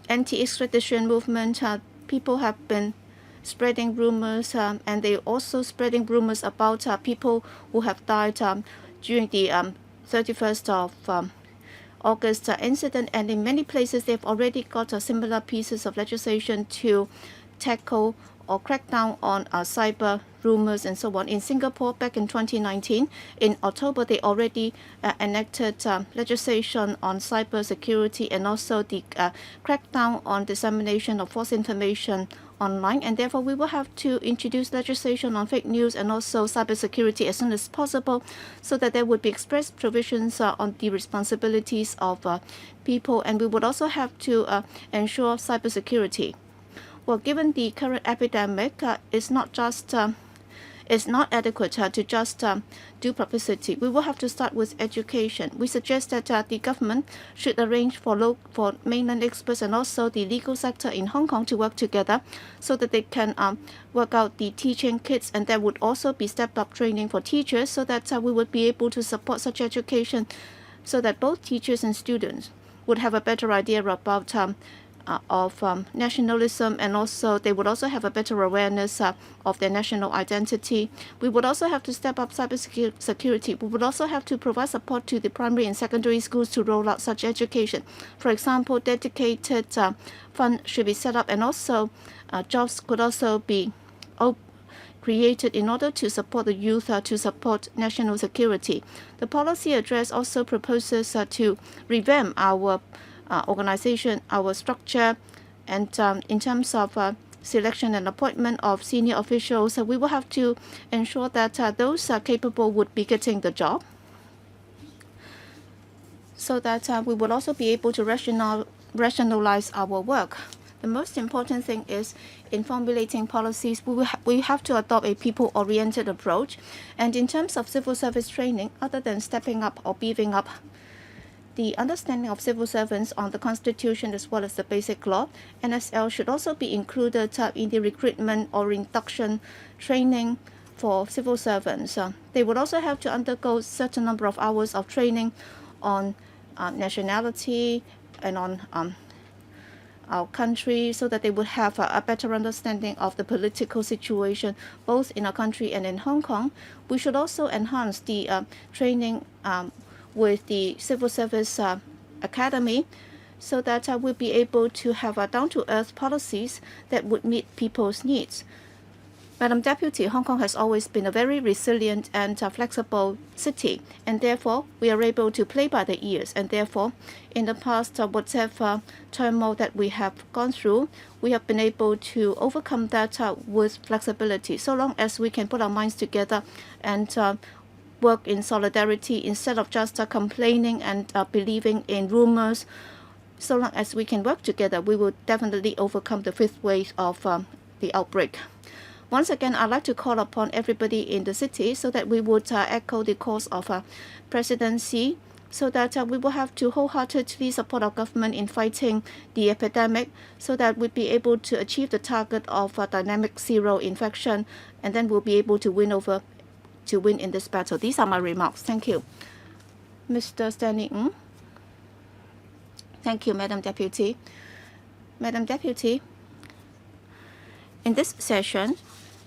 anti-extradition movement, people have been spreading rumors, and they also spreading rumors about people who have died during the 31st of August incident. And in many places, they've already got similar pieces of legislation to tackle or crack down on cyber rumors and so on. In Singapore, back in 2019, in October, they already enacted legislation on cyber security and also the crackdown on dissemination of false information online. And therefore, we will have to introduce legislation on fake news and also cybersecurity as soon as possible, so that there would be express provisions on the responsibilities of people. And we would also have to ensure cybersecurity. Well, given the current epidemic, it's not adequate to just do publicity. We will have to start with education. We suggest that the government should arrange for mainland experts and also the legal sector in Hong Kong to work together, so that they can work out the teaching kits, and there would also be stepped-up training for teachers, so that we would be able to support such education, so that both teachers and students would have a better idea about of nationalism, and also they would also have a better awareness of their national identity. We would also have to step up cybersecurity. We would also have to provide support to the primary and secondary schools to roll out such education. For example, dedicated fund should be set up, and also jobs could also be created in order to support the youth to support national security. The policy address also proposes to revamp our organization, our structure, and in terms of selection and appointment of senior officials, we will have to ensure that those capable would be getting the job, so that we will also be able to rationalize our work. The most important thing is in formulating policies, we have to adopt a people-oriented approach. And in terms of civil service training, other than stepping up or beefing up the understanding of civil servants on the Constitution as well as the Basic Law, NSL should also be included in the recruitment or induction training for civil servants. They would also have to undergo a certain number of hours of training on nationality and on our country, so that they would have a better understanding of the political situation both in our country and in Hong Kong. We should also enhance the training with the Civil Service Academy, so that we'll be able to have down-to-earth policies that would meet people's needs. Madam Deputy, Hong Kong has always been a very resilient and flexible city, and therefore we are able to play by the ears. And therefore, in the past, whatever turmoil that we have gone through, we have been able to overcome that with flexibility, so long as we can put our minds together and work in solidarity instead of just complaining and believing in rumors. So long as we can work together, we will definitely overcome the fifth wave of the outbreak. Once again, I'd like to call upon everybody in the city so that we would echo the calls of presidency, so that we will have to wholeheartedly support our government in fighting the epidemic, so that we'll be able to achieve the target of dynamic zero infection, and then we'll be able to win in this battle. These are my remarks. Thank you. Mr. Stanley Ng. Thank you, Madam Deputy. Madam Deputy, in this session,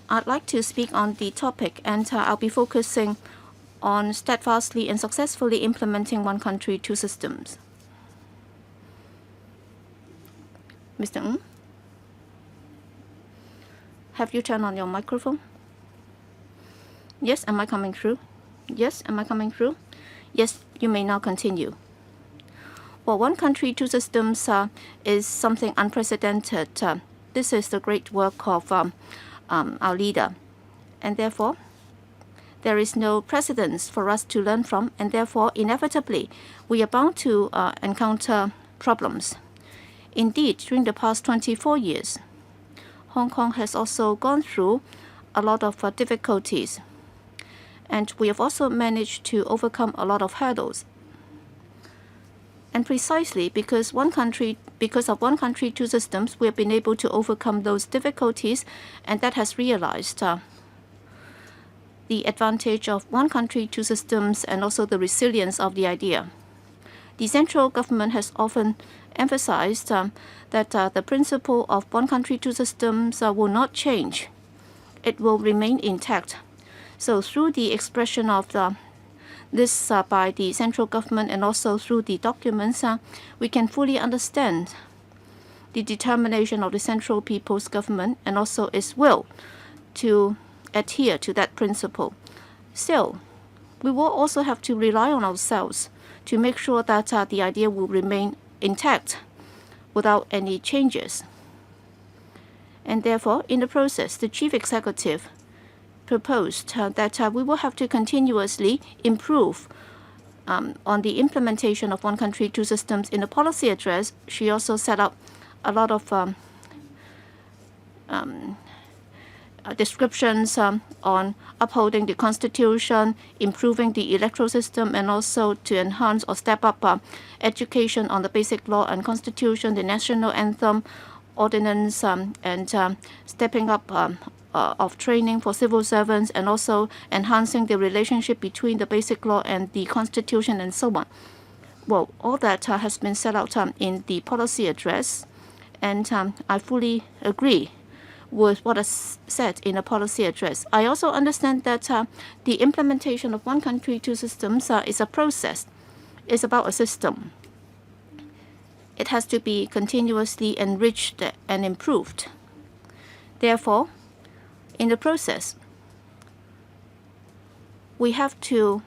I'd like to speak on the topic, and I'll be focusing on steadfastly and successfully implementing one country, two systems. Mr. Ng, have you turned on your microphone? Yes, am I coming through? Yes, am I coming through? Yes, you may now continue. Well, one country, two systems is something unprecedented. This is the great work of our leader, and therefore there is no precedence for us to learn from, and therefore inevitably we are bound to encounter problems. Indeed, during the past 24 years, Hong Kong has also gone through a lot of difficulties, and we have also managed to overcome a lot of hurdles. And precisely because of one country, two systems, we have been able to overcome those difficulties, and that has realized the advantage of one country, two systems, and also the resilience of the idea. The central government has often emphasized that the principle of one country, two systems will not change. It will remain intact. So through the expression of this by the central government, and also through the documents, we can fully understand the determination of the Central People's Government and also its will to adhere to that principle. Still, we will also have to rely on ourselves to make sure that the idea will remain intact without any changes. And therefore, in the process, the Chief Executive proposed that we will have to continuously improve on the implementation of one country, two systems. In the policy address, she also set up a lot of descriptions on upholding the Constitution, improving the electoral system, and also to enhance or step up education on the Basic Law and Constitution, the national anthem, ordinance, and stepping up of training for civil servants, and also enhancing the relationship between the Basic Law and the Constitution, and so on. Well, all that has been set out in the policy address, And I fully agree with what is said in the policy address. I also understand that the implementation of one country, two systems is a process. It's about a system. It has to be continuously enriched and improved. Therefore, in the process, we have to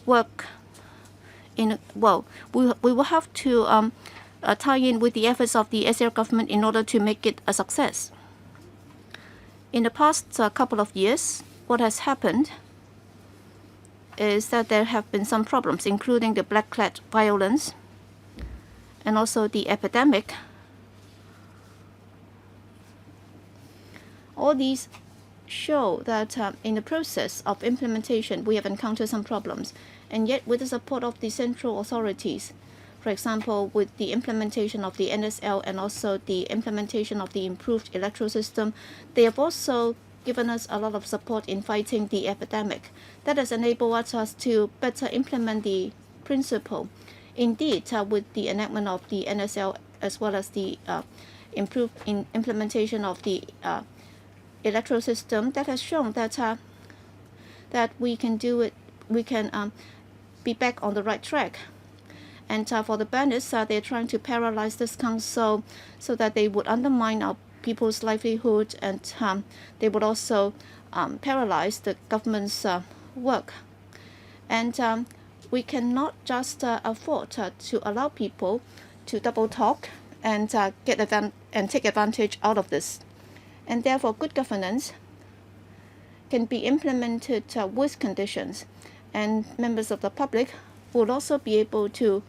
work in, well, we will have to tie in with the efforts of the SAR government in order to make it a success. In the past couple of years, what has happened is that there have been some problems, including the black clot violence and also the epidemic. All these show that in the process of implementation, we have encountered some problems. And yet, with the support of the central authorities, for example, with the implementation of the NSL and also the implementation of the improved electoral system, they have also given us a lot of support in fighting the epidemic. That has enabled us to better implement the principle. Indeed, with the enactment of the NSL as well as the improved implementation of the electoral system, that has shown that that we can do it. We can be back on the right track. And for the bandits, they're trying to paralyze this council so that they would undermine our people's livelihood, and they would also paralyze the government's work. And we cannot just afford to allow people to double talk and take advantage out of this. And therefore, good governance can be implemented with conditions, and members of the public will also be able to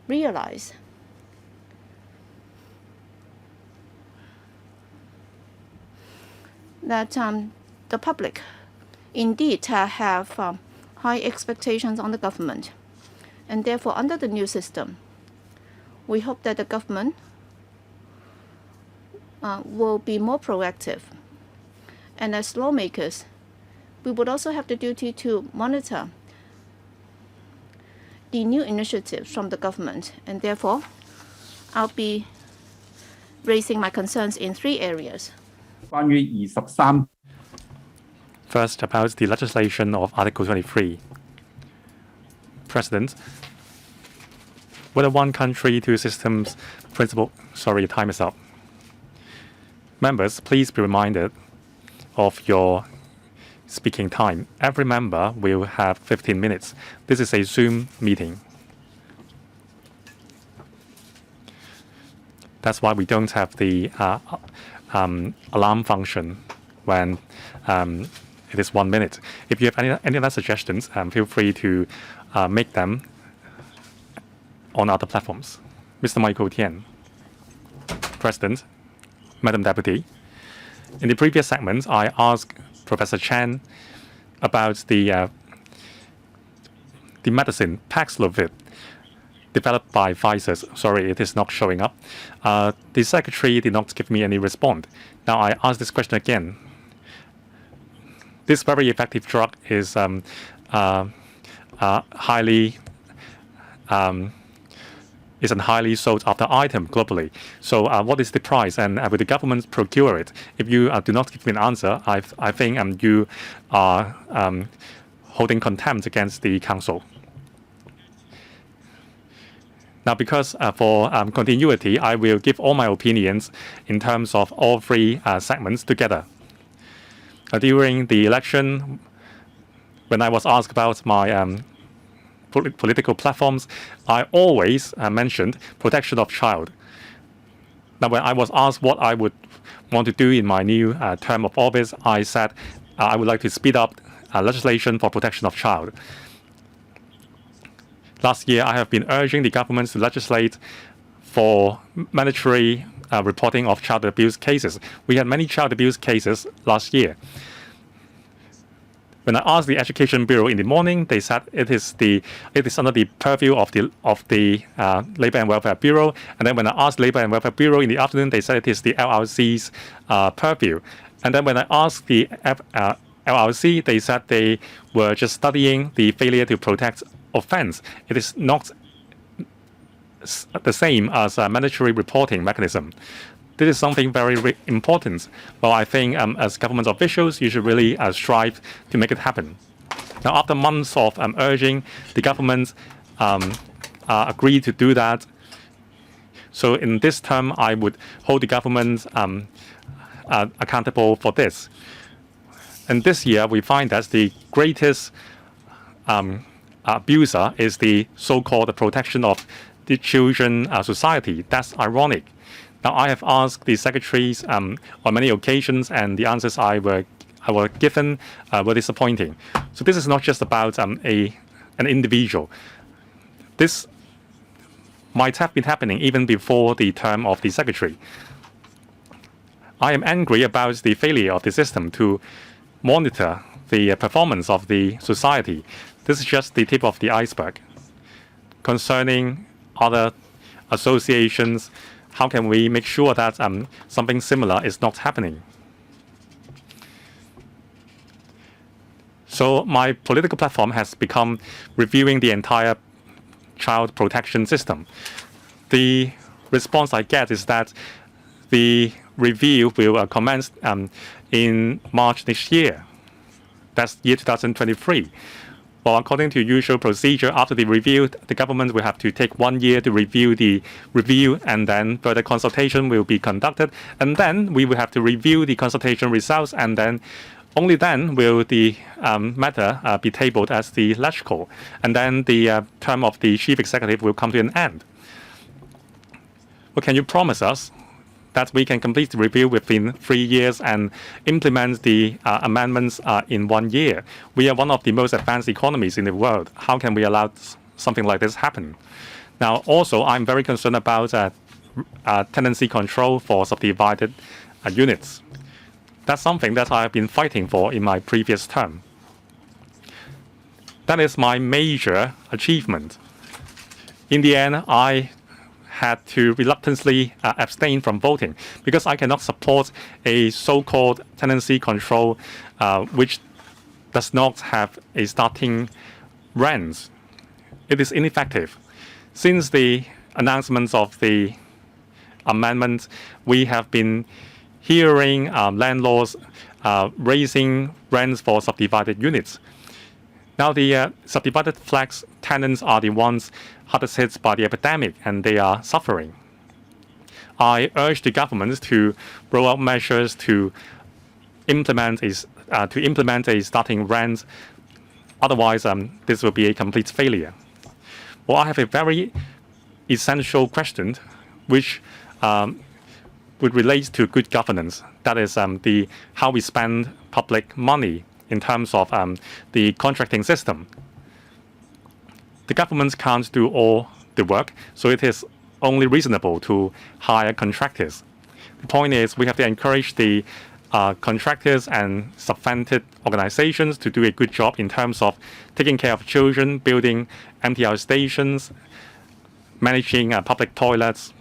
realize that the public indeed have high expectations on the government. And therefore, under the new system, we hope that the government will be more proactive. And as lawmakers, we would also have the duty to monitor the new initiatives from the government. And therefore, I'll be raising my concerns in 3 areas. First, about the legislation of Article 23. President, whether one country, two systems principle. Sorry, time is up. Members, please be reminded of your speaking time. Every member will have 15 minutes. This is a Zoom meeting. That's why we don't have the alarm function when it is 1 minute. If you have any other suggestions, feel free to make them on other platforms. Mr. Michael Tian. President, Madam Deputy, in the previous segment, I asked Professor Chan about the medicine Paxlovid developed by Pfizer. Sorry, it is not showing up. The secretary did not give me any response. Now I ask this question again. This very effective drug is is a highly sought after item globally. So what is the price, and will the government procure it? If you do not give me an answer, I think you are holding contempt against the council. Now, because for continuity, I will give all my opinions in terms of all 3 segments together. During the election, when I was asked about my political platforms, I always mentioned protection of child. Now, when I was asked what I would want to do in my new term of office, I said I would like to speed up legislation for protection of child. Last year, I have been urging the government to legislate for mandatory reporting of child abuse cases. We had many child abuse cases last year. When I asked the Education Bureau in the morning, they said it is under the purview of the Labour and Welfare Bureau. And then when I asked Labour and Welfare Bureau in the afternoon, they said it is the LRC's purview. And then when I asked the LRC, they said they were just studying the failure to protect offence. It is not the same as a mandatory reporting mechanism. This is something very important. Well, I think as government officials, you should really strive to make it happen. Now, after months of urging, the government agreed to do that. So in this term, I would hold the government accountable for this. And this year, we find that the greatest abuser is the so-called protection of the children society. That's ironic. Now, I have asked the secretaries on many occasions, and the answers I were given were disappointing. So this is not just about an individual. This might have been happening even before the term of the secretary. I am angry about the failure of the system to monitor the performance of the society. This is just the tip of the iceberg. Concerning other associations, how can we make sure that something similar is not happening? So my political platform has become reviewing the entire child protection system. The response I get is that the review will commence in March next year. That's year 2023. Well, according to usual procedure, after the review, the government will have to take 1 year to review the review, and then further consultation will be conducted. And then we will have to review the consultation results, and then only then will the matter be tabled as the LegCo. And then the term of the chief executive will come to an end. Well, can you promise us that we can complete the review within 3 years and implement the amendments in 1 year? We are one of the most advanced economies in the world. How can we allow something like this happen? Now, also, I'm very concerned about tenancy control for subdivided units. That's something that I've been fighting for in my previous term. That is my major achievement. In the end, I had to reluctantly abstain from voting because I cannot support a so-called tenancy control which does not have a starting rent. It is ineffective. Since the announcements of the amendment, we have been hearing landlords raising rents for subdivided units. Now, the subdivided flats tenants are the ones hardest hit by the epidemic, and they are suffering. I urge the government to roll out measures to implement a starting rent. Otherwise, this will be a complete failure. Well, I have a very essential question, which would relate to good governance. That is how we spend public money in terms of the contracting system. The government can't do all the work, so it is only reasonable to hire contractors. The point is we have to encourage the contractors and subvented organizations to do a good job in terms of taking care of children, building MTR stations, managing public toilets.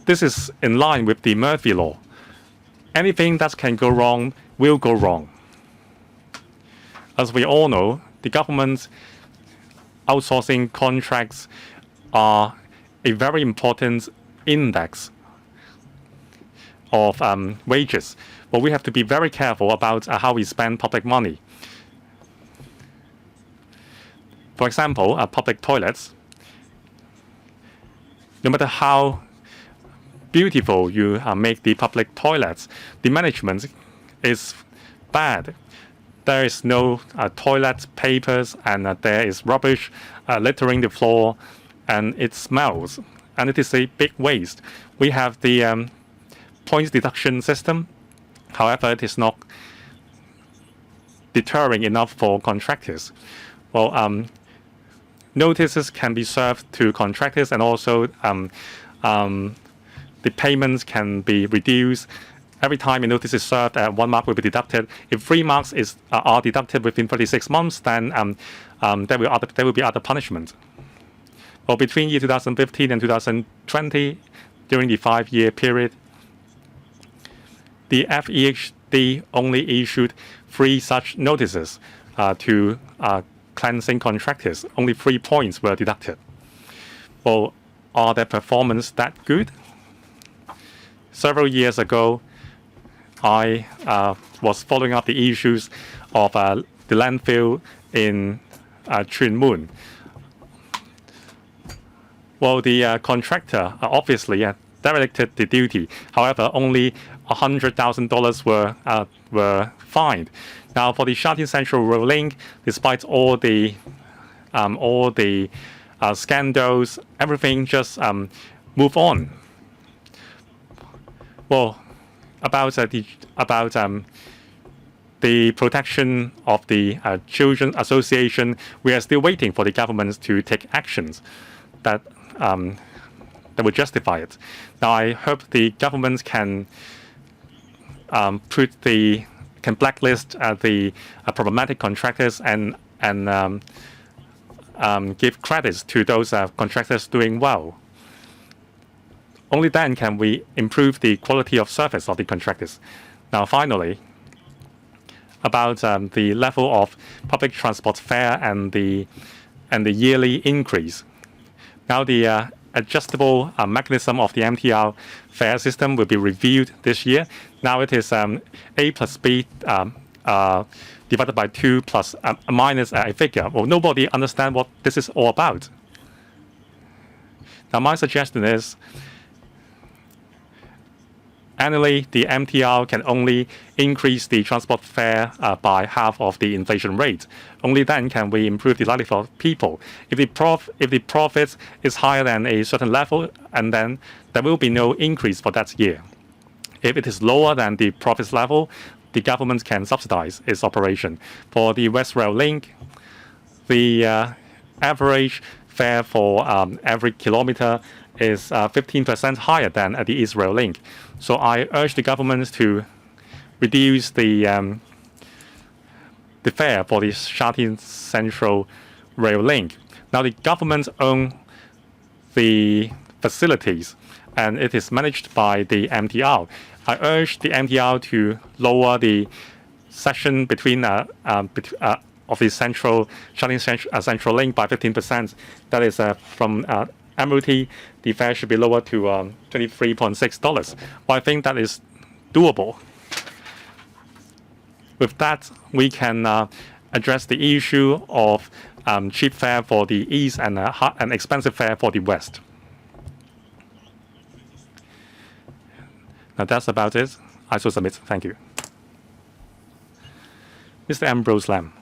This is in line with the Murphy Law. Anything that can go wrong will go wrong. As we all know, the government outsourcing contracts are a very important index of wages. But we have to be very careful about how we spend public money. For example, public toilets. No matter how beautiful you make the public toilets, the management is bad. There is no toilet papers, and there is rubbish littering the floor, and it smells, and it is a big waste. We have the points deduction system. However, it is not deterring enough for contractors. Well, notices can be served to contractors, and also the payments can be reduced. Every time a notice is served, 1 mark will be deducted. If 3 marks are deducted within 36 months, then there will be other punishment. Well, between year 2015 and 2020, during the 5-year period, the FEHD only issued 3 such notices to cleansing contractors, only 3 points were deducted. Well, are their performance that good? Several years ago, I was following up the issues of the landfill in Chuen Mun. Well, the contractor obviously derelicted the duty. However, only $100,000 were fined. Now, for the Sha Tin Central Rail Link, despite all the scandals, everything just move on. Well, about the protection of the Children Association, we are still waiting for the government to take actions that would justify it. Now, I hope the government can blacklist the problematic contractors and give credits to those contractors doing well. Only then can we improve the quality of service of the contractors. Now, finally, about the level of public transport fare and the yearly increase. Now, the adjustable mechanism of the MTR fare system will be reviewed this year. Now it is A plus B divided by 2 plus minus a figure. Well, nobody understands what this is all about. Now, my suggestion is annually, the MTR can only increase the transport fare by half of the inflation rate. Only then can we improve the livelihood of people. If the profit is higher than a certain level, and then there will be no increase for that year. If it is lower than the profit level, the government can subsidize its operation. For the West Rail Link, the average fare for every kilometer is 15% higher than at the East Rail Link. So I urge the government to reduce the fare for the Sha Tin Central Rail Link. Now, the government owns the facilities, and it is managed by the MTR. I urge the MTR to lower the section between of the Sha Tin Central Link by 15%. That is from Admiralty, the fare should be lowered to $23.6. Well, I think that is doable. With that, we can address the issue of cheap fare for the East and expensive fare for the West. Now, that's about it. I shall submit. Thank you. Mr. Ambrose Lam.